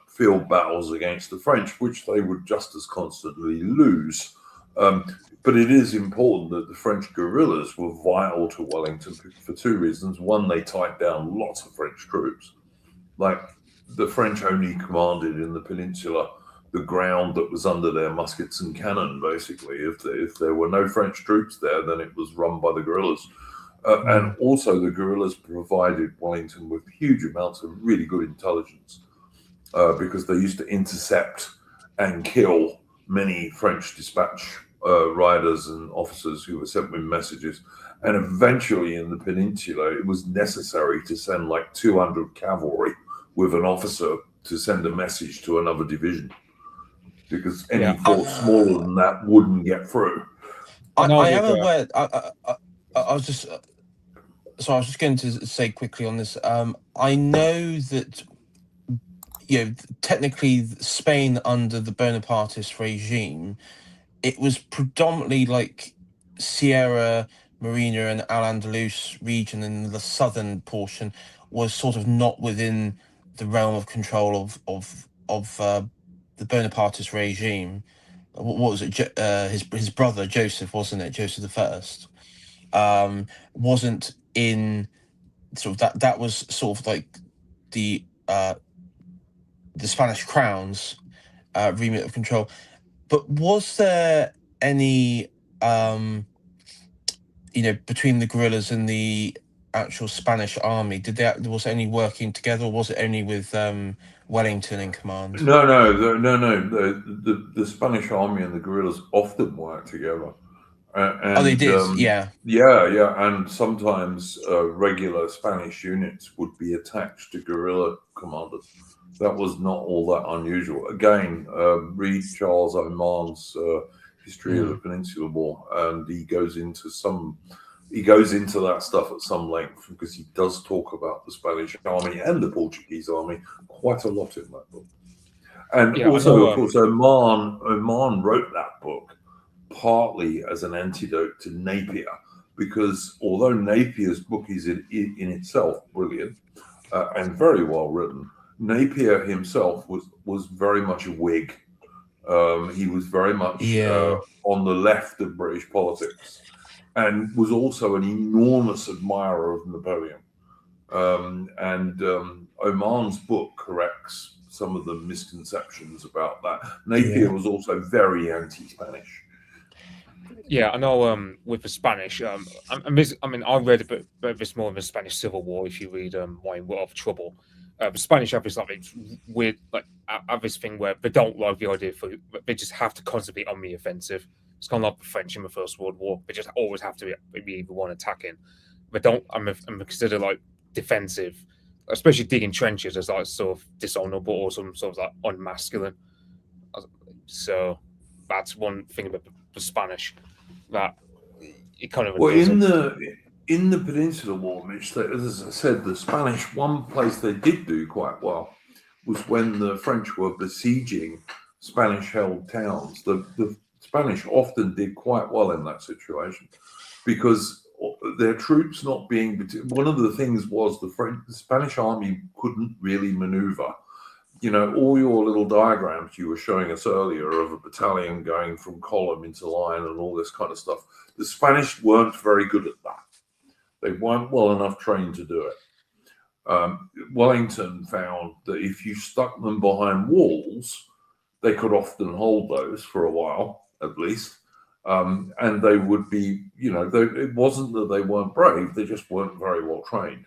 field battles against the French, which they would just as constantly lose. But it is important that the French guerrillas were vital to Wellington for two reasons. One, they tied down lots of French troops. Like, the French only commanded in the peninsula the ground that was under their muskets and cannon, basically. If there were no French troops there, then it was run by the guerrillas. And also the guerrillas provided Wellington with huge amounts of really good intelligence because they used to intercept and kill many French dispatch riders and officers who were sent with messages. And eventually in the peninsula, it was necessary to send like 200 cavalry with an officer to send a message to another division, because any force smaller than that wouldn't get through. I am aware. I was just going to say quickly on this. I know that technically Spain under the Bonapartist regime, it was predominantly like Sierra Morena and Al-Andalus region, and the southern portion was sort of not within the realm of control of the Bonapartist regime. What was it? His brother Joseph, wasn't it? Joseph I, wasn't in sort of that was sort of like the Spanish crown's remit of control. But was there any between the guerrillas and the actual Spanish army? Was there any working together, or was it only with Wellington in command? No. The Spanish army and the guerrillas often work together. And, they did, yeah. And sometimes regular Spanish units would be attached to guerrilla commanders. That was not all that unusual. Again, read Charles Oman's History of the Peninsular War, and he goes into that stuff at some length, because he does talk about the Spanish army and the Portuguese army quite a lot in that book. And of course, Oman wrote that book partly as an antidote to Napier, because although Napier's book is in itself brilliant and very well written, Napier himself was very much a Whig. He was very much on the left of British politics, and was also an enormous admirer of Napoleon. Oman's book corrects some of the misconceptions about that. Napier was also very anti-Spanish. Yeah, I know. With the Spanish, I read a bit of this more in the Spanish Civil War. If you read Why in War of Trouble, the Spanish have this weird, have this thing where they don't like the idea they just have to constantly be on the offensive. It's kind of like the French in the First World War. They just always have to be the one attacking. They don't. I'm considered like defensive, especially digging trenches, as like sort of dishonorable or some sort of like unmasculine. So that's one thing about the Spanish that it kind of in the Peninsular War, Mitch, as I said, the Spanish, one place they did do quite well was when the French were besieging Spanish-held towns. The Spanish often did quite well in that situation, because their troops not being... One of the things was the Spanish army couldn't really maneuver. All your little diagrams you were showing us earlier of a battalion going from column into line and all this kind of stuff, the Spanish weren't very good at that. They weren't well enough trained to do it. Wellington found that if you stuck them behind walls, they could often hold those for a while, at least. And they would be, it wasn't that they weren't brave, they just weren't very well trained.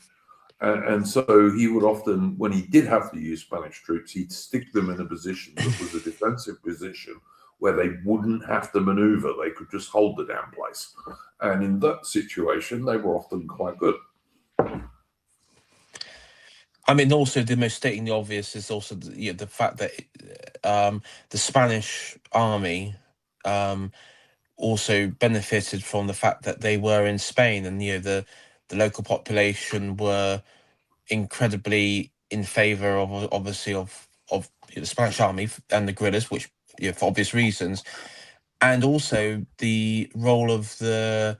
And so he would often, when he did have to use Spanish troops, he'd stick them in a position that was a defensive position where they wouldn't have to maneuver. They could just hold the damn place. And in that situation, they were often quite good. I mean, also the most stating the obvious is also the fact that the Spanish army also benefited from the fact that they were in Spain, and the local population were incredibly in favor of, obviously, of the Spanish army and the guerrillas, which for obvious reasons, and also the role of the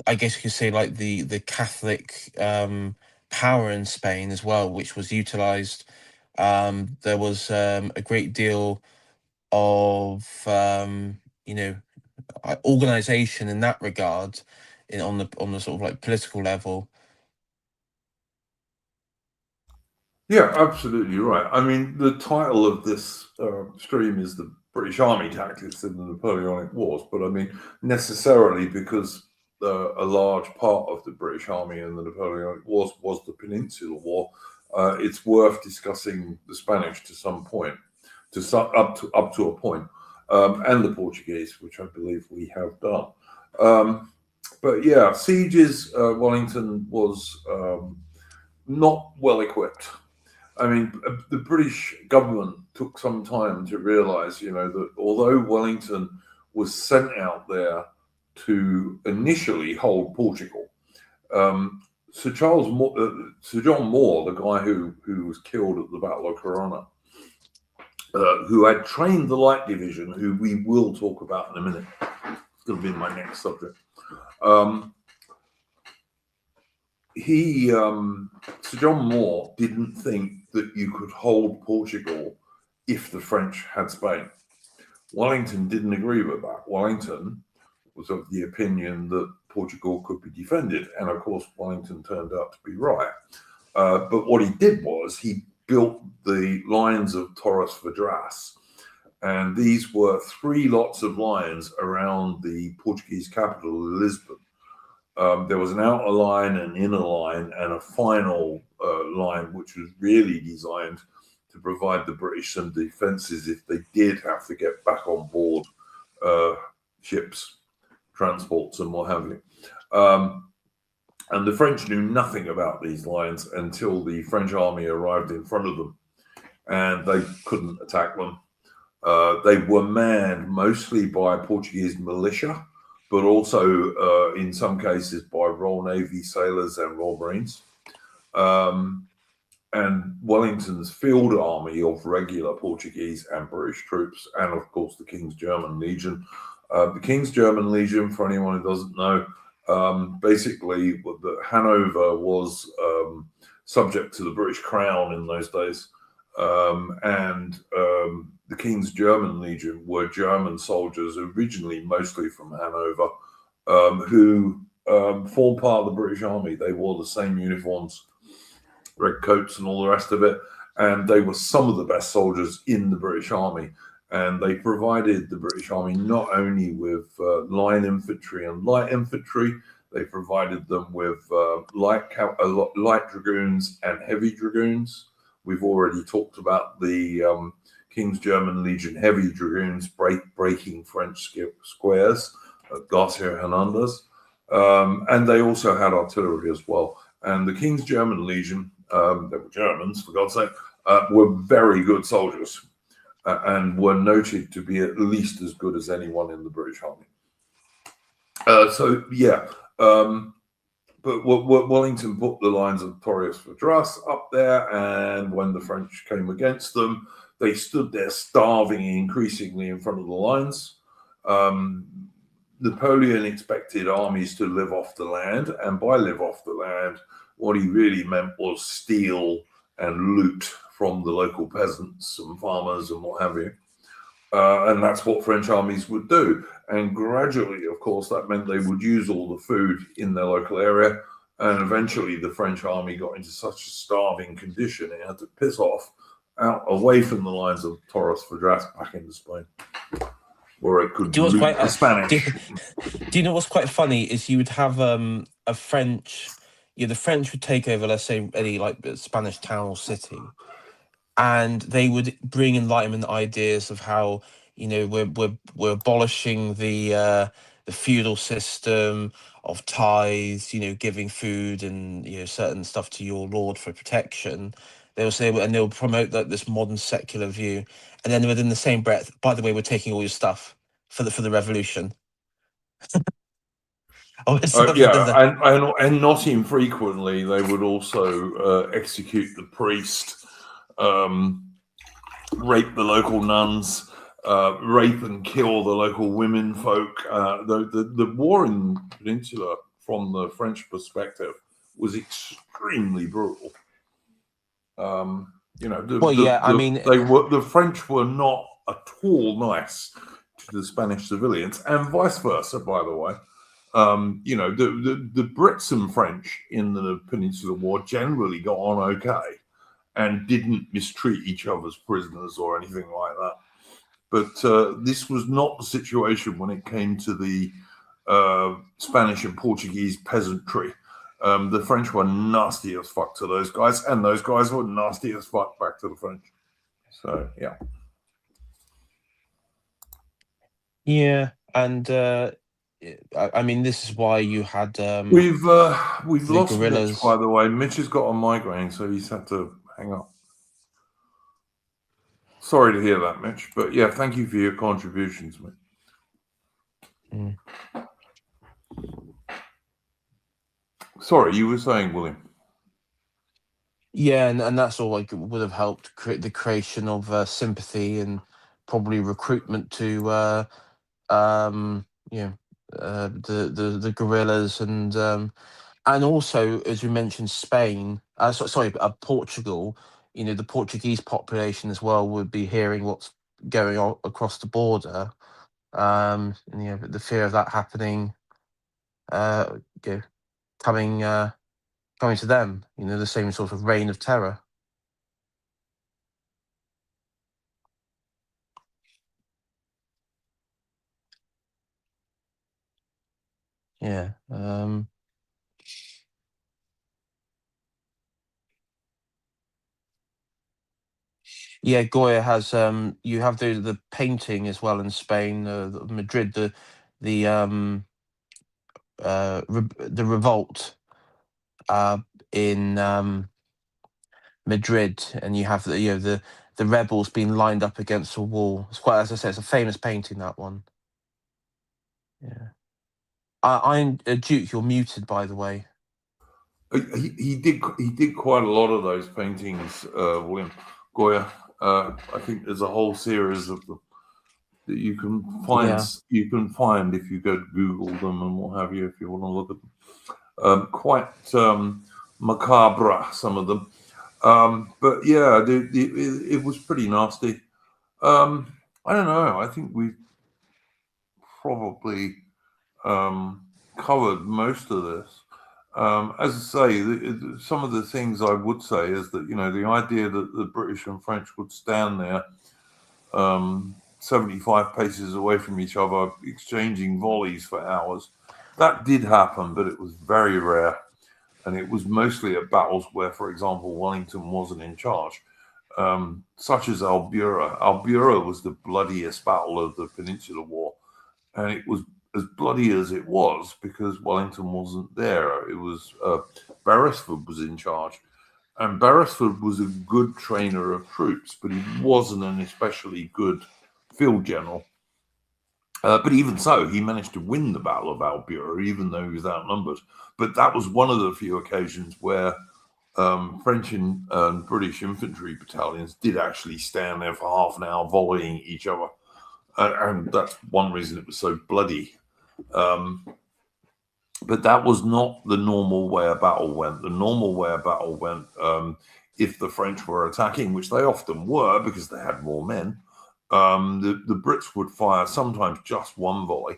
I guess you could say like the Catholic power in Spain as well, which was utilized. There was a great deal of organization in that regard, on the sort of like political level. Yeah, absolutely right. I mean, the title of this stream is The British Army Tactics in the Napoleonic Wars, but I mean, necessarily because a large part of the British Army in the Napoleonic Wars was the Peninsular War, it's worth discussing the Spanish to some point, up to a point, and the Portuguese, which I believe we have done. But yeah, sieges, Wellington was not well equipped. I mean, the British government took some time to realise, that although Wellington was sent out there to initially hold Portugal, Sir John Moore, the guy who was killed at the Battle of Corunna, who had trained the Light Division, who we will talk about in a minute. It's going to be my next subject. Sir John Moore didn't think that you could hold Portugal if the French had Spain. Wellington didn't agree with that. Wellington was of the opinion that Portugal could be defended, and of course Wellington turned out to be right. But what he did was he built the lines of Torres Vedras, and these were 3 lots of lines around the Portuguese capital, Lisbon. There was an outer line, an inner line, and a final line, which was really designed to provide the British some defences if they did have to get back on board ships, transports, and what have you. And the French knew nothing about these lines until the French army arrived in front of them, and they couldn't attack them. They were manned mostly by Portuguese militia, but also in some cases by Royal Navy sailors and Royal Marines. And Wellington's field army of regular Portuguese and British troops, and of course the King's German Legion. The King's German Legion, for anyone who doesn't know, basically Hanover was subject to the British Crown in those days. And the King's German Legion were German soldiers, originally mostly from Hanover, who formed part of the British Army. They wore the same uniforms, red coats and all the rest of it, and they were some of the best soldiers in the British Army. And they provided the British Army not only with line infantry and light infantry, they provided them with light dragoons and heavy dragoons. We've already talked about the King's German Legion heavy dragoons breaking French squares at Garcia Hernandez. And they also had artillery as well. And the King's German Legion, they were Germans, for God's sake, were very good soldiers and were noted to be at least as good as anyone in the British Army. But Wellington put the lines of Torres Vedras up there, and when the French came against them, they stood there starving increasingly in front of the lines. Napoleon expected armies to live off the land, and by live off the land, what he really meant was steal and loot from the local peasants and farmers and what have you. And that's what French armies would do. And gradually, of course, that meant they would use all the food in their local area. And eventually the French army got into such a starving condition, it had to piss off out away from the lines of Torres Vedras back into Spain, where it could loot the Spanish. Do you know what's quite funny is you would have a French, the French would take over, let's say, any like Spanish town or city, and they would bring Enlightenment ideas of how, you know, we're abolishing the feudal system of tithes, you know, giving food and, you know, certain stuff to your lord for protection. They'll say, and they'll promote that this modern secular view, and then within the same breath, by the way, we're taking all your stuff for the revolution. Oh, it's sort of Yeah, and not infrequently, they would also execute the priest, rape the local nuns, rape and kill the local women folk. The war in the Peninsula, from the French perspective, was extremely brutal. You know, well, yeah, I mean, the French were not at all nice to the Spanish civilians, and vice versa, by the way. You know, the Brits and French in the Peninsula War generally got on okay and didn't mistreat each other's prisoners or anything like that. But this was not the situation when it came to the Spanish and Portuguese peasantry. The French were nasty as fuck to those guys, and those guys were nasty as fuck back to the French. So, yeah. Yeah, and I mean, this is why you had We've lost guerrillas. Mitch, by the way. Mitch has got a migraine, so he's had to hang up. Sorry to hear that, Mitch, but yeah, thank you for your contributions, mate. Sorry, you were saying, William. Yeah, and that's all like would have helped create the creation of sympathy and probably recruitment to you know, the guerrillas and also, as you mentioned, Spain. Portugal. You know, the Portuguese population as well would be hearing what's going on across the border. And, you know, the fear of that happening, you know, coming to them. You know, the same sort of reign of terror. Yeah. Yeah, Goya has you have the painting as well in Spain, Madrid, the the revolt in Madrid, and you have the, you know, the rebels being lined up against a wall. It's quite, as I said, it's a famous painting, that one. Yeah. Duke, you're muted, by the way. He did quite a lot of those paintings, William Goya. I think there's a whole series of them that you can find. Yeah. You can find if you go to Google them and what have you, if you want to look at them. Quite macabre, some of them. But yeah, it was pretty nasty. I don't know. I think we've probably covered most of this. As I say, some of the things I would say is that, you know, the idea that the British and French would stand there 75 paces away from each other, exchanging volleys for hours, that did happen, but it was very rare. And it was mostly at battles where, for example, Wellington wasn't in charge, such as Albuera. Albuera was the bloodiest battle of the Peninsular War, and it was as bloody as it was because Wellington wasn't there. It was Beresford was in charge, and Beresford was a good trainer of troops, but he wasn't an especially good field general. But even so, he managed to win the Battle of Albuera, even though he was outnumbered. But that was one of the few occasions where French and British infantry battalions did actually stand there for half an hour volleying each other. And that's one reason it was so bloody. But that was not the normal way a battle went. The normal way a battle went, if the French were attacking, which they often were because they had more men, the Brits would fire sometimes just one volley,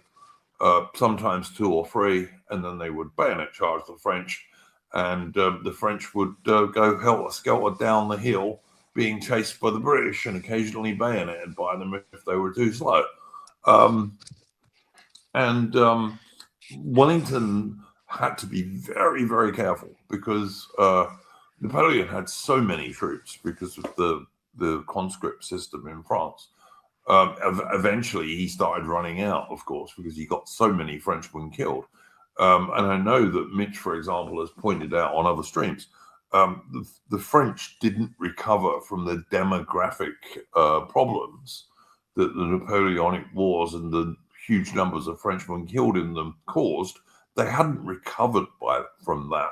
sometimes two or three, and then they would bayonet charge the French. And the French would go helter-skelter down the hill, being chased by the British and occasionally bayoneted by them if they were too slow. Wellington had to be very, very careful because Napoleon had so many troops because of the the conscript system in France. Eventually, he started running out, of course, because he got so many Frenchmen killed. And I know that Mitch, for example, has pointed out on other streams, the French didn't recover from the demographic problems that the Napoleonic Wars and the huge numbers of Frenchmen killed in them caused. They hadn't recovered from that,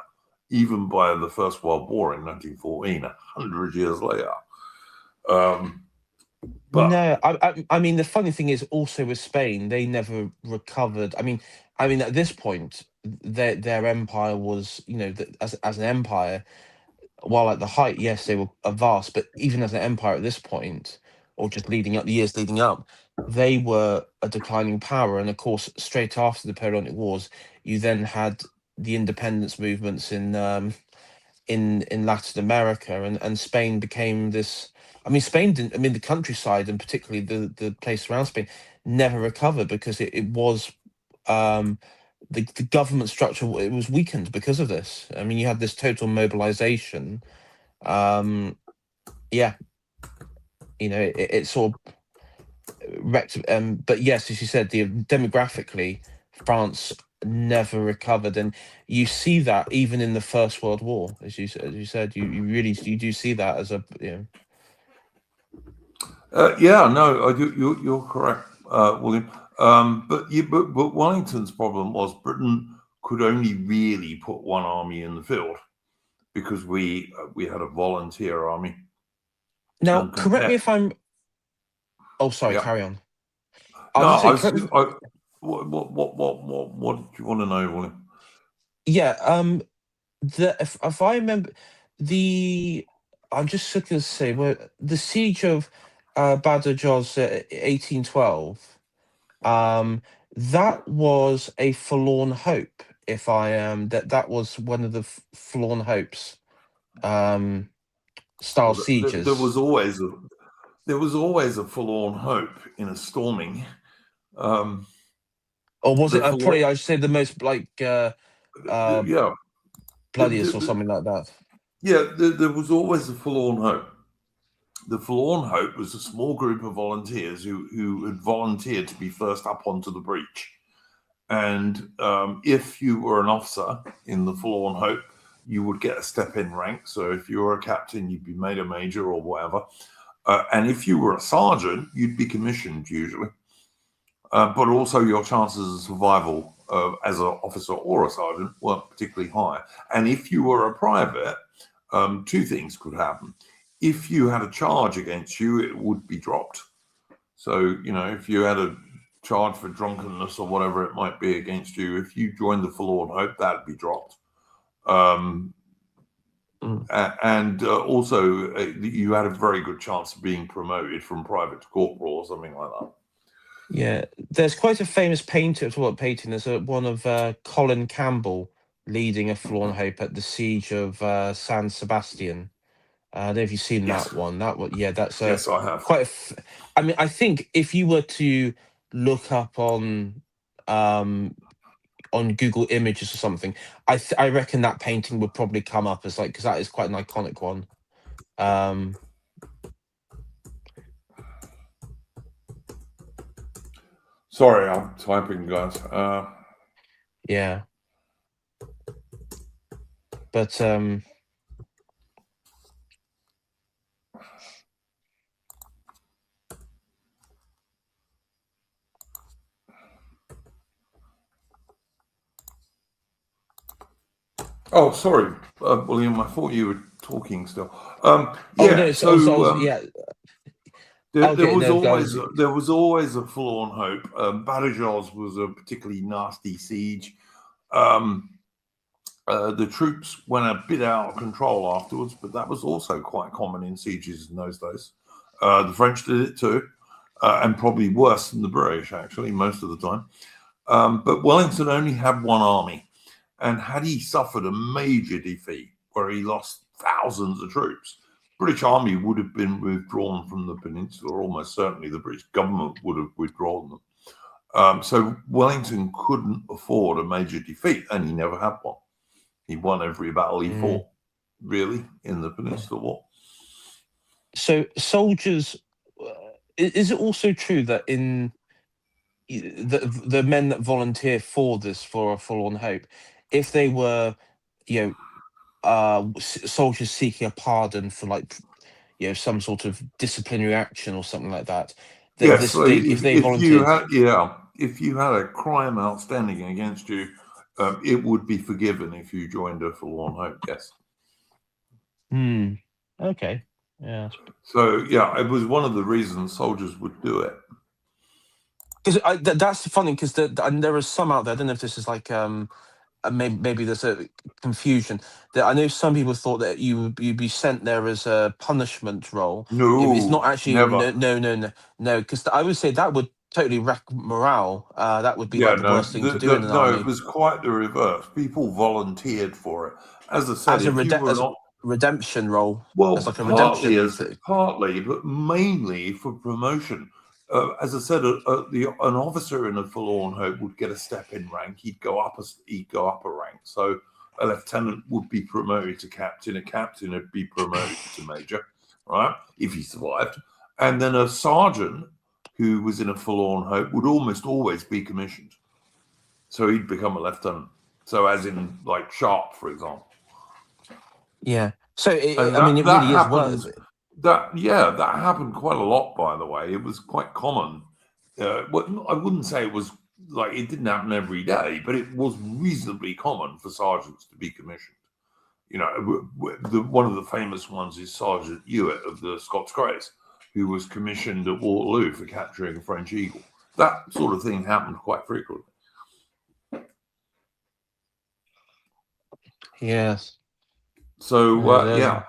even by the First World War in 1914, 100 years later. But no, I mean, the funny thing is also with Spain, they never recovered. I mean, at this point, their empire was, as an empire, while at the height, yes, they were vast, but even as an empire at this point, or just leading up, the years leading up, they were a declining power. And of course, straight after the Napoleonic Wars, you then had the independence movements in Latin America, and Spain became this. I mean, Spain didn't. I mean, the countryside and particularly the place around Spain never recovered because it was the government structure. It was weakened because of this. I mean, you had this total mobilization. Yeah, it sort of wrecked. But yes, as you said, demographically, France never recovered, and you see that even in the First World War, as you said, you really do see that as a you're correct, William. But Wellington's problem was Britain could only really put one army in the field because we had a volunteer army. Now, correct me if I'm. Oh, sorry. Yeah. Carry on. What do you want to know, William? Yeah. If I remember I'm just looking to say the siege of Badajoz 1812. That was a forlorn hope. If I am that was one of the forlorn hopes. Style sieges. There was always a forlorn hope in a storming. Or was it? Probably I should say the most bloodiest or something like that. Yeah, there was always a forlorn hope. The forlorn hope was a small group of volunteers who had volunteered to be first up onto the breach. And if you were an officer in the forlorn hope, you would get a step in rank. So if you were a captain, you'd be made a major or whatever. And if you were a sergeant, you'd be commissioned usually. But also your chances of survival as an officer or a sergeant weren't particularly high. And if you were a private, two things could happen. If you had a charge against you, it would be dropped. So, if you had a charge for drunkenness or whatever it might be against you, if you joined the forlorn hope, that'd be dropped. And also, you had a very good chance of being promoted from private to corporal or something like that. Yeah, there's quite a famous painting. There's one of Colin Campbell leading a forlorn hope at the siege of San Sebastian. I don't know if you've seen that one. That's yes, I have. I mean, I think if you were to look up on Google Images or something, I reckon that painting would probably come up as because that is quite an iconic one. Sorry, I'm typing, guys. Yeah, but Oh, sorry, William. I thought you were talking still. There was always a forlorn hope. Badajoz was a particularly nasty siege. The troops went a bit out of control afterwards, but that was also quite common in sieges in those days. The French did it too, and probably worse than the British, actually, most of the time. But Wellington only had one army. And had he suffered a major defeat where he lost thousands of troops, British army would have been withdrawn from the peninsula. Almost certainly the British government would have withdrawn them. So Wellington couldn't afford a major defeat, and he never had one. He won every battle he fought, really, in the Peninsular War. So soldiers, is it also true that in the men that volunteer for this, for a Forlorn Hope, if they were, you know, soldiers seeking a pardon for, like, some sort of disciplinary action or something like that, that Yes, this so they if they volunteered, if you had a crime outstanding against you, it would be forgiven if you joined a Forlorn Hope. Yes. okay, yeah, So yeah, it was one of the reasons soldiers would do it. because that's funny, because and there are some out there. I don't know if this is like maybe there's a confusion, that I know some people thought that you'd be sent there as a punishment role. It's not No, actually. never. No, because I would say that would totally wreck morale. That would be Yeah, like the no, worst thing to do in an no, it army. was quite the reverse. People volunteered for it. As I said, As a if you were not, redemption role, as well, like a redemption partly, but mainly for promotion. As I said, an officer in a Forlorn Hope would get a step in rank. He'd go up a rank. So a lieutenant would be promoted to captain. A captain would be promoted to major, right? If he survived, and then a sergeant who was in a Forlorn Hope would almost always be commissioned. So he'd become a lieutenant. So as in like Sharp, for example. Yeah. So And I mean, it really is happens. worth it. That happened quite a lot, by the way. It was quite common. I wouldn't say it was like it didn't happen every day, but it was reasonably common for sergeants to be commissioned. You know, one of the famous ones is Sergeant Hewitt of the Scots Greys, who was commissioned at Waterloo for capturing a French eagle. That sort of thing happened quite frequently. Yes. So yeah,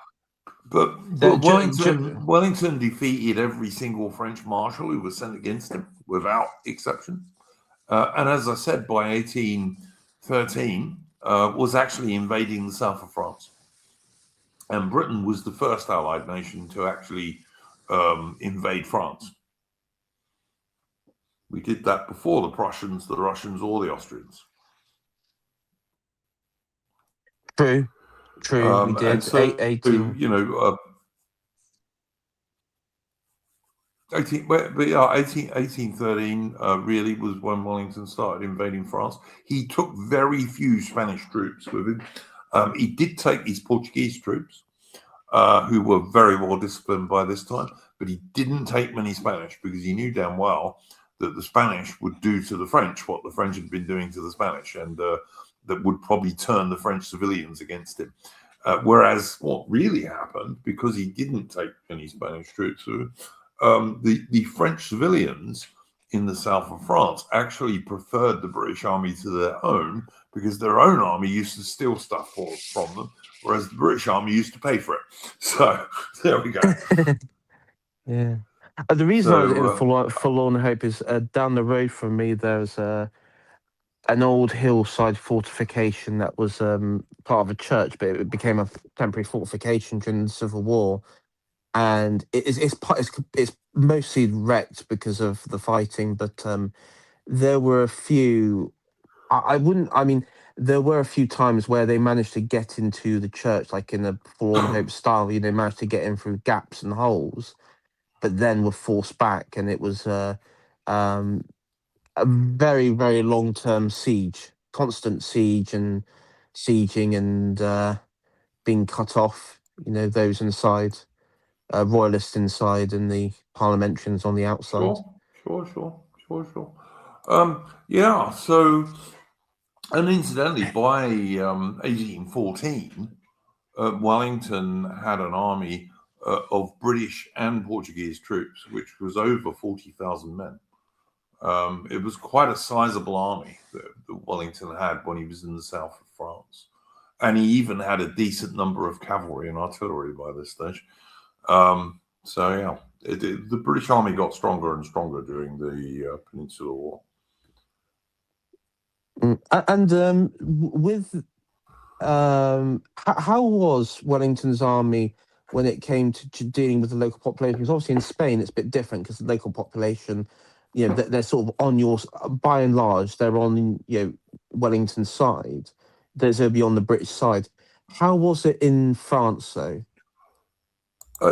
but Wellington defeated every single French marshal who was sent against him, without exception. And as I said, by 1813, was actually invading the south of France. And Britain was the first Allied nation to actually invade France. We did that before the Prussians, the Russians, or the Austrians. True, we did. And so, 18. You know, 1813 really was when Wellington started invading France. He took very few Spanish troops with him. He did take these Portuguese troops, who were very well disciplined by this time, but he didn't take many Spanish because he knew damn well that the Spanish would do to the French what the French had been doing to the Spanish, and that would probably turn the French civilians against him. Whereas what really happened, because he didn't take any Spanish troops, the French civilians in the south of France actually preferred the British army to their own, because their own army used to steal stuff from them, whereas the British army used to pay for it. So there we go. Yeah. The reason I was in Forlorn Hope is down the road from me, there's an old hillside fortification that was part of a church, but it became a temporary fortification during the Civil War. And it's mostly wrecked because of the fighting, but there were a few. I mean, there were a few times where they managed to get into the church, like in a Forlorn Hope style. Managed to get in through gaps and holes, but then were forced back, and it was a very, very long-term siege, constant siege and sieging, and being cut off. Those inside. Royalists inside and the parliamentarians on the outside. Sure. Yeah, so, and incidentally, by 1814, Wellington had an army of British and Portuguese troops, which was over 40,000 men. It was quite a sizable army that Wellington had when he was in the south of France. And he even had a decent number of cavalry and artillery by this stage. So yeah, the British Army got stronger and stronger during the Peninsular War. And with how was Wellington's army when it came to dealing with the local population? Because obviously in Spain it's a bit different, because the local population, they're sort of on by and large, they're on Wellington's side. They're be on the British side. How was it in France though?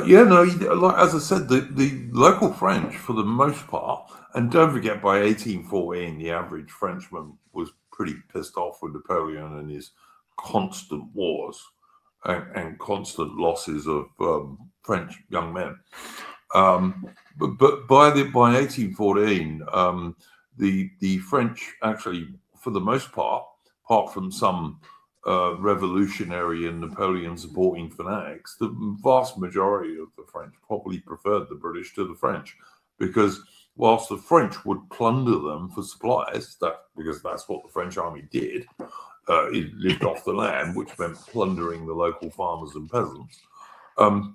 Yeah, no, like as I said, the local French, for the most part, and don't forget, by 1814, the average Frenchman was pretty pissed off with Napoleon and his constant wars and constant losses of French young men. But by 1814, the French actually, for the most part, apart from some revolutionary and Napoleon supporting fanatics, the vast majority of the French probably preferred the British to the French, because whilst the French would plunder them for supplies, because that's what the French army did, it lived off the land, which meant plundering the local farmers and peasants.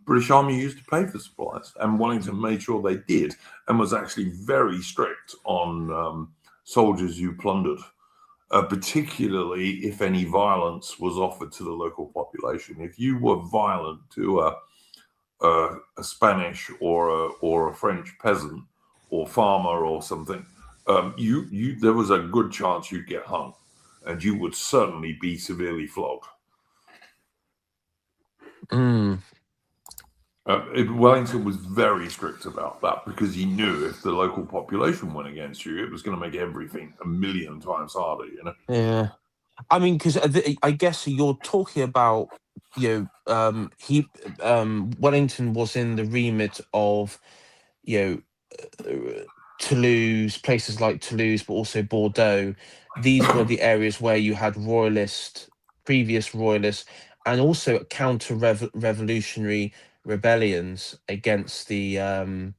British Army used to pay for supplies, and Wellington made sure they did, and was actually very strict on soldiers who plundered, particularly if any violence was offered to the local population. If you were violent to a Spanish or a French peasant or farmer or something, there was a good chance you'd get hung, and you would certainly be severely flogged. Wellington was very strict about that, because he knew if the local population went against you, it was going to make everything a million times harder, you know? Yeah. I mean, because I guess you're talking about, Wellington was in the remit of, Toulouse, places like Toulouse, but also Bordeaux. These were the areas where you had previous royalists, and also counter-revolutionary rebellions against the, a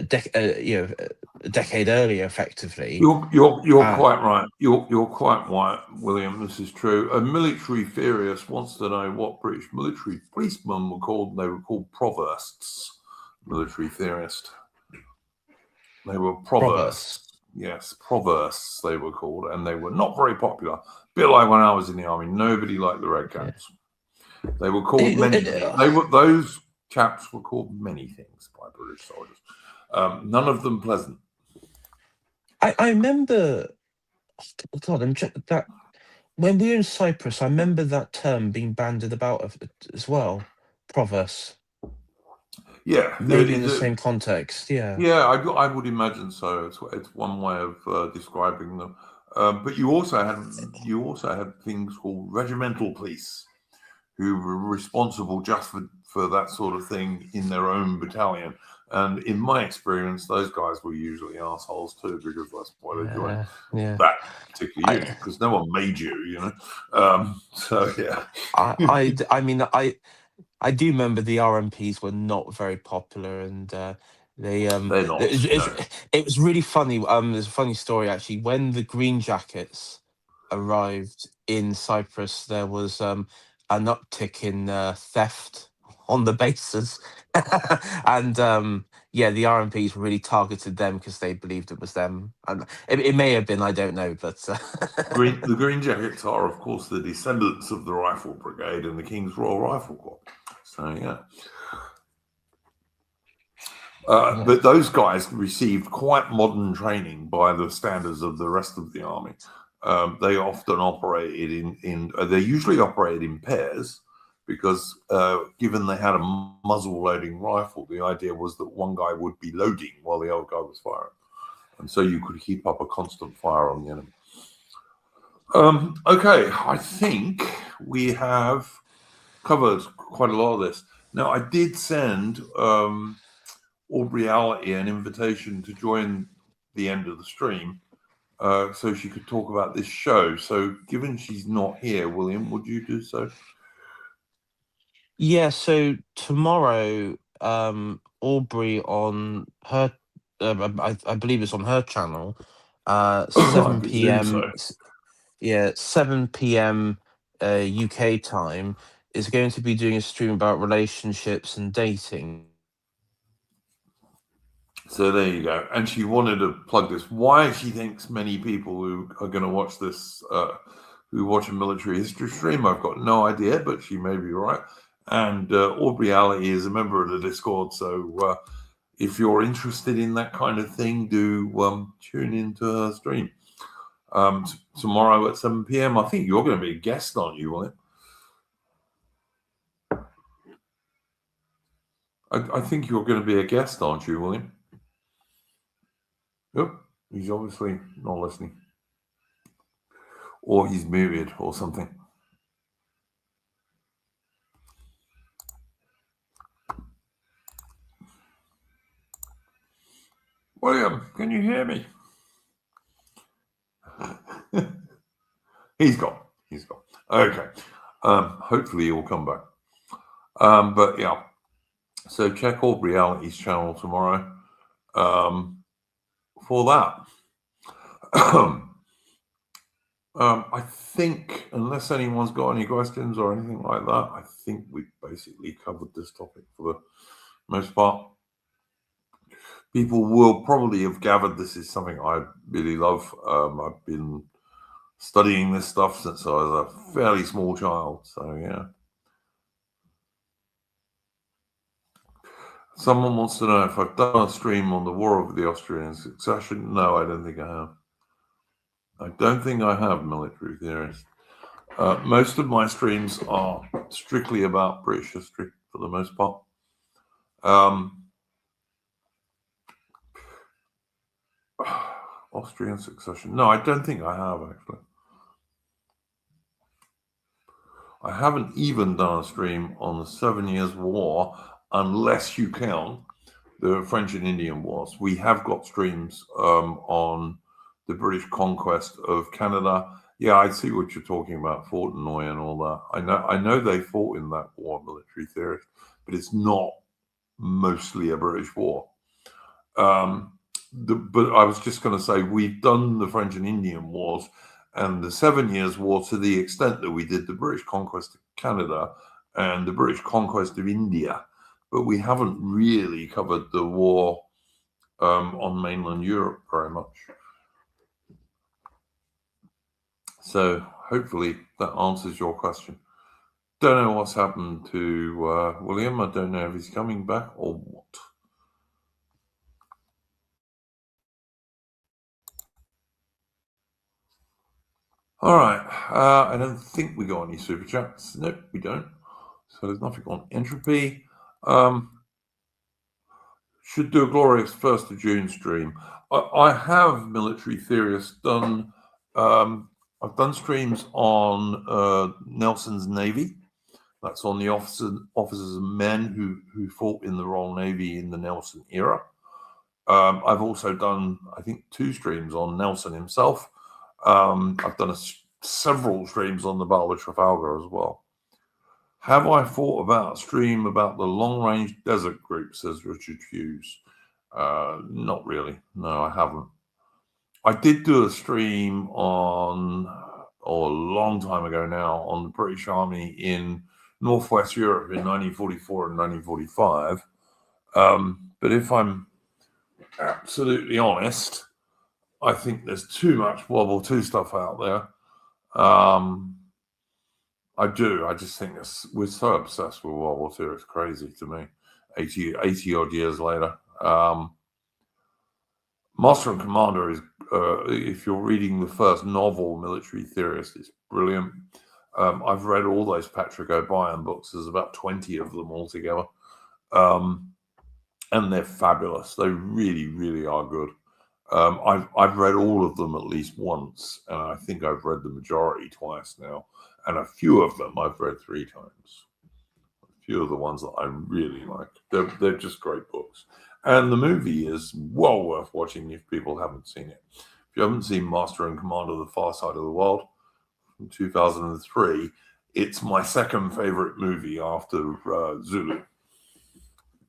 decade earlier, effectively. You're quite right. You're quite right, William. This is true. A military theorist wants to know what British military policemen were called. They were called provosts. Military theorist. They were provosts. Yes, provosts they were called, and they were not very popular. A bit like when I was in the army, nobody liked the redcaps. Yeah. They were called many. Those chaps were called many things by British soldiers. None of them pleasant. I remember, God, that when we were in Cyprus, I remember that term being bandied about as well, provost. Yeah, maybe in the same context. Yeah, I would imagine so. It's one way of describing them. But you also had things called regimental police, who were responsible just for that sort of thing in their own battalion. And in my experience, those guys were usually assholes too, because that's why they joined that particular unit, because no one made you, you know. So yeah, I mean, I do remember the RMPs were not very popular, and they're not. It was really funny. There's a funny story actually. When the Green Jackets arrived in Cyprus, there was an uptick in theft on the bases, and the RMPs really targeted them because they believed it was them. And it may have been, I don't know, but the Green Jackets are, of course, the descendants of the Rifle Brigade and the King's Royal Rifle Corps. So yeah. But those guys received quite modern training by the standards of the rest of the army. They often operated they usually operated in pairs, because given they had a muzzle loading rifle, the idea was that one guy would be loading while the other guy was firing. And so you could keep up a constant fire on the enemy. Okay, I think we have covered quite a lot of this. Now, I did send Aubrey Alley an invitation to join the end of the stream, so she could talk about this show. So given she's not here, William, would you do so? Yeah, so tomorrow, Aubrey on her, I believe it's on her channel, 7 p.m. So. Yeah, 7 p.m. UK time, is going to be doing a stream about relationships and dating. So there you go. And she wanted to plug this. Why she thinks many people who are going to watch this, who watch a military history stream, I've got no idea, but she may be right. And Aubrey Alley is a member of the Discord. So if you're interested in that kind of thing, do tune into her stream. Tomorrow at 7 p.m. I think you're going to be a guest, aren't you, William? I think you're going to be a guest, aren't you, William? Yep. He's obviously not listening. Or he's muted or something. William, can you hear me? He's gone. He's gone. Okay. Hopefully he'll come back. But yeah. So check Orb Reality's channel tomorrow for that. I think, unless anyone's got any questions or anything like that, I think we've basically covered this topic for the most part. People will probably have gathered this is something I really love. I've been studying this stuff since I was a fairly small child. So, yeah. Someone wants to know if I've done a stream on the War of the Austrian Succession. No, I don't think I have. I don't think I have, military theorist. Most of my streams are strictly about British history for the most part. Austrian Succession. No, I don't think I have, actually. I haven't even done a stream on the 7 Years' War, unless you count the French and Indian Wars. We have got streams on the British conquest of Canada. Yeah, I see what you're talking about, Fontenoy and all that. I know they fought in that war, military theorist, but it's not mostly a British war. But I was just going to say, we've done the French and Indian Wars and the 7 Years' War to the extent that we did the British conquest of Canada and the British conquest of India, but we haven't really covered the war on mainland Europe very much. So hopefully that answers your question. Don't know what's happened to William. I don't know if he's coming back or what. All right. I don't think we got any super chats. Nope, we don't. So there's nothing on entropy. Should do a glorious 1st of June stream. I have, military theorists, done. I've done streams on Nelson's Navy. That's on the officers and men who fought in the Royal Navy in the Nelson era. I've also done, I think, 2 streams on Nelson himself. I've done several streams on the Battle of Trafalgar as well. Have I thought about a stream about the long-range desert group, says Richard Hughes. Not really. No, I haven't. I did do a stream on, or a long time ago now, on the British Army in Northwest Europe in 1944 and 1945. But if I'm absolutely honest, I think there's too much World War II stuff out there. I do. I just think we're so obsessed with World War II. It's crazy to me. 80 odd years later. Master and Commander is, if you're reading the first novel, Military Theorist, it's brilliant. I've read all those Patrick O'Brien books. There's about 20 of them altogether. And they're fabulous. They really, really are good. I've read all of them at least once, and I think I've read the majority twice now. And a few of them I've read 3 times. A few of the ones that I really like. They're just great books. And the movie is well worth watching if people haven't seen it. If you haven't seen Master and Commander: The Far Side of the World from 2003, it's my second favorite movie after Zulu.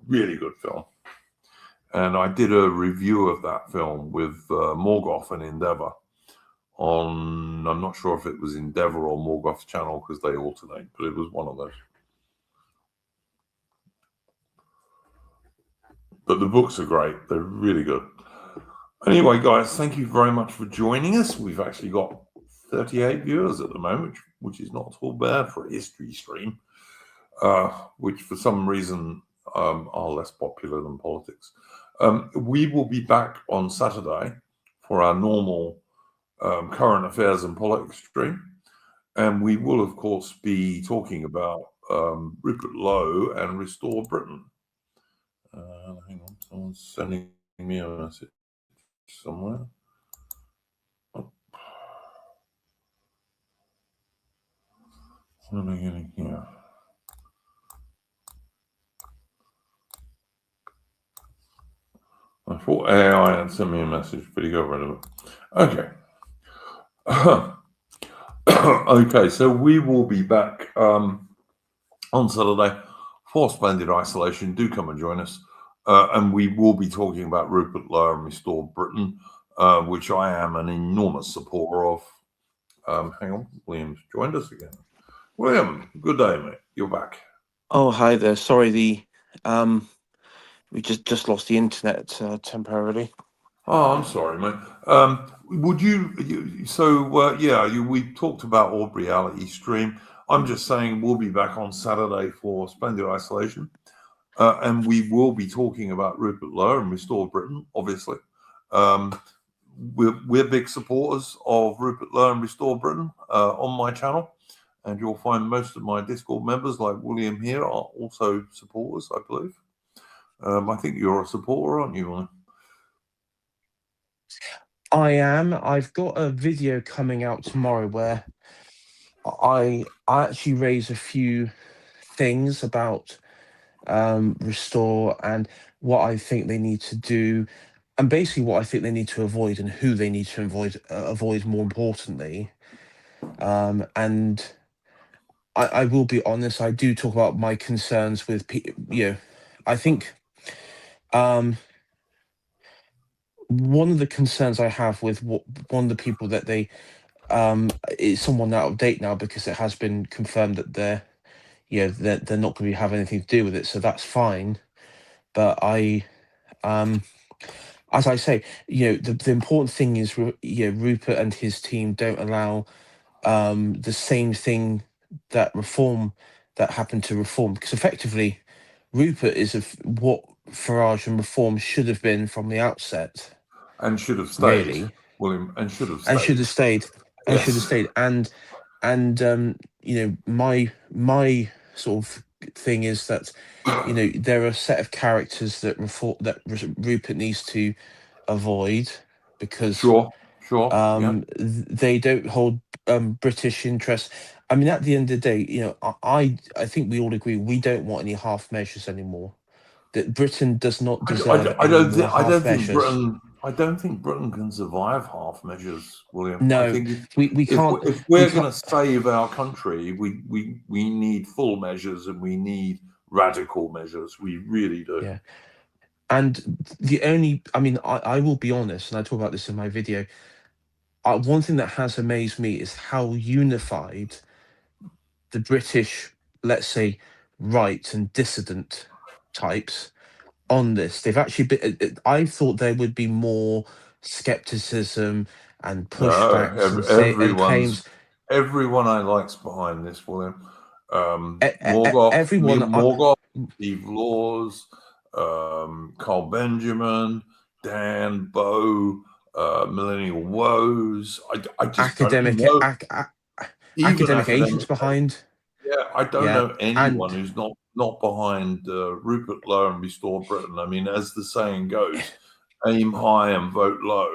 Really good film. And I did a review of that film with Morgoth and Endeavour on, I'm not sure if it was Endeavour or Morgoth's channel because they alternate, but it was one of those. But the books are great. They're really good. Anyway, guys, thank you very much for joining us. We've actually got 38 viewers at the moment, which is not all bad for a history stream, which for some reason are less popular than politics. We will be back on Saturday for our normal current affairs and politics stream. And we will, of course, be talking about Rupert Lowe and Restore Britain. Hang on, someone's sending me a message somewhere. Oh. What am I getting here? I thought AI had sent me a message, but he got rid of it. Okay. Okay, so we will be back on Saturday for Splendid Isolation. Do come and join us. And we will be talking about Rupert Lowe and Restore Britain, which I am an enormous supporter of. Hang on, William's joined us again. William, good day, mate. You're back. Oh, hi there. Sorry, we just lost the internet temporarily. Oh, I'm sorry, mate. Would we talked about Orb Reality Stream. I'm just saying we'll be back on Saturday for Splendid Isolation. And we will be talking about Rupert Lowe and Restore Britain, obviously. We're big supporters of Rupert Lowe and Restore Britain on my channel. And you'll find most of my Discord members, like William here, are also supporters, I believe. I think you're a supporter, aren't you, William? I am. I've got a video coming out tomorrow where I actually raise a few things about Restore and what I think they need to do, and basically what I think they need to avoid and who they need to avoid more importantly. And I will be honest, I do talk about my concerns with I think one of the concerns I have with one of the people that they is someone out of date now, because it has been confirmed that they're not going to have anything to do with it, so that's fine. But as I say, the important thing is Rupert and his team don't allow the same thing that happened to Reform, because effectively Rupert is what Farage and Reform should have been from the outset. And should have stayed, really, William, and should have stayed. And should have stayed. And Yes. should have stayed. And my sort of thing is that there are a set of characters that Rupert needs to avoid, because Sure. they don't hold British interests. I mean, at the end of the day, I think we all agree we don't want any half measures anymore. That Britain does not deserve half measures. I don't think Britain can survive half measures, William. No, I think we can't. If we're going to save our country, we need full measures and we need radical measures. We really do. Yeah. And I will be honest, and I talk about this in my video. One thing that has amazed me is how unified the British, let's say, right and dissident types on this. They've actually been. I thought there would be more skepticism and pushbacks and claims. Everyone I like's behind this, William. Everyone, Morgoth, Steve Laws, Carl Benjamin, Dan Bow, Millennial Woes. I just academic agents behind. Yeah, I don't know anyone who's not behind Rupert Lowe and Restore Britain. I mean, as the saying goes, aim high and vote low.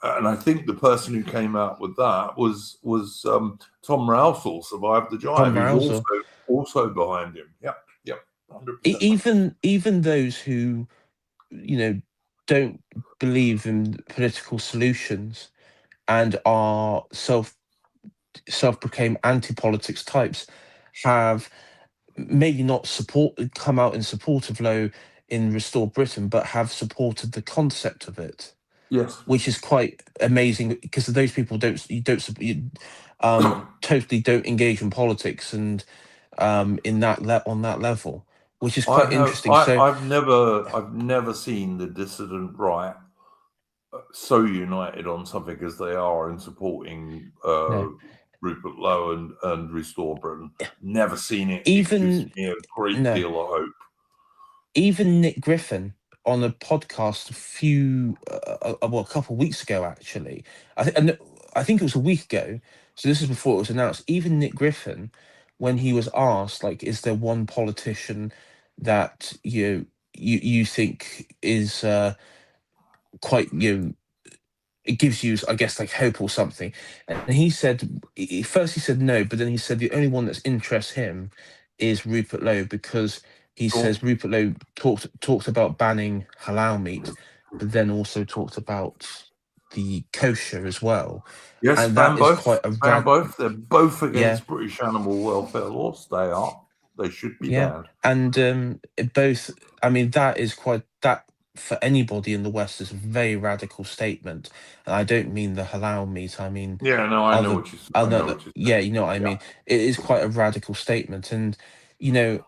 And I think the person who came out with that was Tom Rousel, Survived the Jive, who's also behind him. Yep, 100%. Even those who, don't believe in political solutions and are self-proclaimed anti-politics types have maybe not come out in support of Lowe in Restore Britain, but have supported the concept of it. Yes, which is quite amazing, because those people totally don't engage in politics and on that level, which is quite interesting. I've never seen the dissident right so united on something as they are in supporting Rupert Lowe and Restore Britain. Never seen it. It gives me a great deal of hope. Even Nick Griffin on a podcast a couple of weeks ago, actually. I think it was a week ago. So this is before it was announced. Even Nick Griffin, when he was asked, like, is there one politician that you think is quite it gives you, I guess, like hope or something. And he said, first he said no, but then he said the only one that interests him is Rupert Lowe, because he says Rupert Lowe talked about banning halal meat, but then also talked about the kosher as well. Yes, And ban that is both. quite a Ban both. They're both yeah, against British animal welfare laws. They are. They should be yeah. banned. And both, I mean, that is quite, that for anybody in the West is a very radical statement. And I don't mean the halal meat, I mean Yeah, no, I know other what you. I know what you're yeah, saying. you know what I Yeah. mean. It is quite a radical statement. And you know,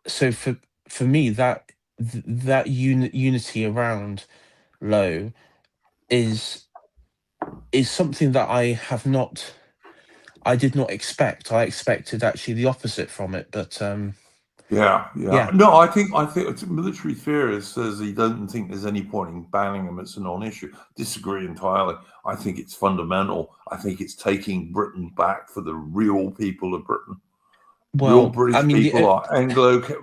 so for me, that unity around Lowe is something that I did not expect. I expected actually the opposite from it, but Yeah. yeah. No, I think it's military theorist says he doesn't think there's any point in banning them. It's a non-issue. Disagree entirely. I think it's fundamental. I think it's taking Britain back for the real people of Britain. Real Well, British I mean, people are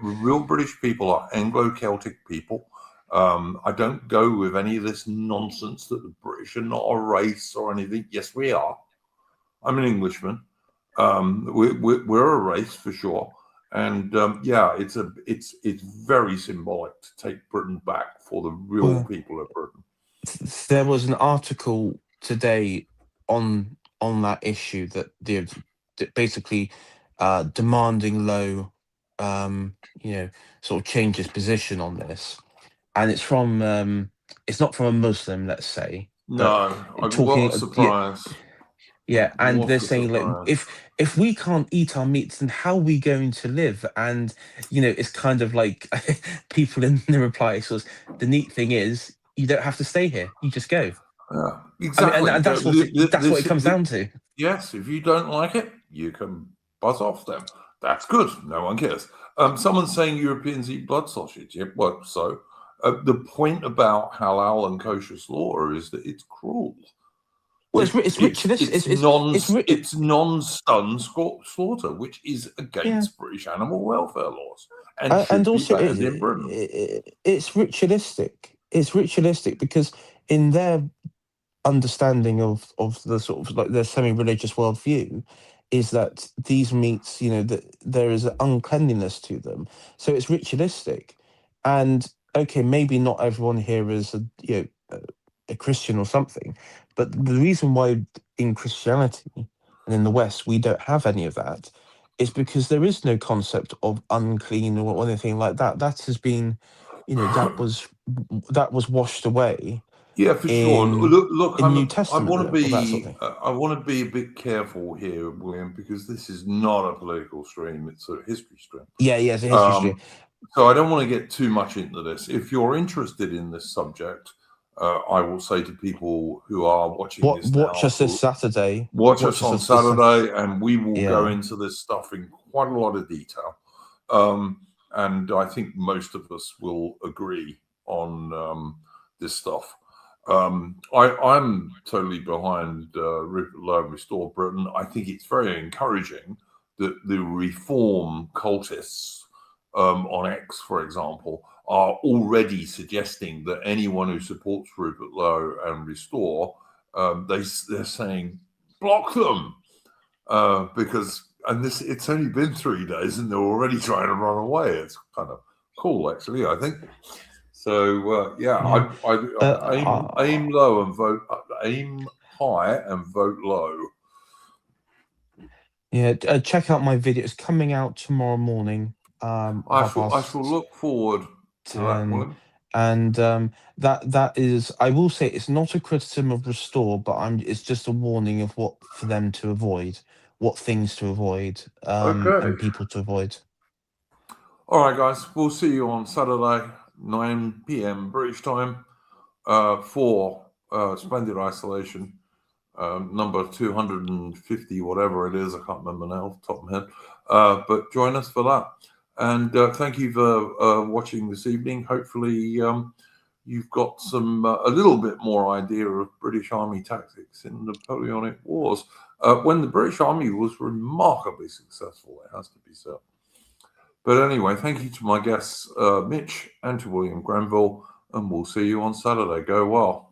Real British people are Anglo-Celtic people. I don't go with any of this nonsense that the British are not a race or anything. Yes, we are. I'm an Englishman. We're a race for sure. And yeah, it's very symbolic to take Britain back for the real well, people of Britain. there was an article today on that issue that basically demanding Lowe, sort of change his position on this, and it's not from a Muslim, let's say, but No, what talking a surprise! yeah, and What they're a saying like surprise! if we can't eat our meats, then how are we going to live? And it's kind of like people in the replies was, the neat thing is you don't have to stay here, you just go. Yeah, I mean, exactly. and that's what it comes down to. Yes, if you don't like it, you can buzz off them. That's good. No one cares. Someone's saying Europeans eat blood sausage. Yep, well, so the point about halal and kosher slaughter is that it's cruel. Well, it's ritualistic. It's non-stun slaughter, which is Yeah, against British animal welfare laws and should and be also banned in Britain. it's ritualistic. It's ritualistic because in their understanding of the sort of like their semi-religious worldview is that these meats, that there is an uncleanliness to them, so it's ritualistic. And okay, maybe not everyone here is a Christian or something, but the reason why in Christianity and in the West we don't have any of that is because there is no concept of unclean or anything like that. That has been, that was washed away Yeah, for sure. in Look, New I Testament want to or that sort of be, thing. I want to be a bit careful here, William, because this is not a political stream; it's a history stream. Yeah, it's a history stream. So I don't want to get too much into this. If you're interested in this subject, I will say to people who are watching this now, Watch us this Saturday. watch us on Saturday, and we will go Yeah. into this stuff in quite a lot of detail. And I think most of us will agree on this stuff. I'm totally behind Rupert Lowe Restore Britain. I think it's very encouraging that the reform cultists on X, for example, are already suggesting that anyone who supports Rupert Lowe and Restore, they're saying block them because it's only been 3 days and they're already trying to run away. It's kind of cool, actually, I think. So aim low and vote. Aim high and vote low. Yeah, check out my video. It's coming out tomorrow morning. I shall look forward to that one. And that is, I will say, it's not a criticism of Restore, but it's just a warning of what for them to avoid, what things to avoid, and people to avoid. All right, guys, we'll see you on Saturday, 9 p.m. British time, for Splendid Isolation, number 250, whatever it is. I can't remember now off the top of my head. But join us for that. And thank you for watching this evening. Hopefully you've got a little bit more idea of British Army tactics in the Napoleonic Wars, when the British Army was remarkably successful, it has to be said. But anyway, thank you to my guests, Mitch, and to William Granville, and we'll see you on Saturday. Go well.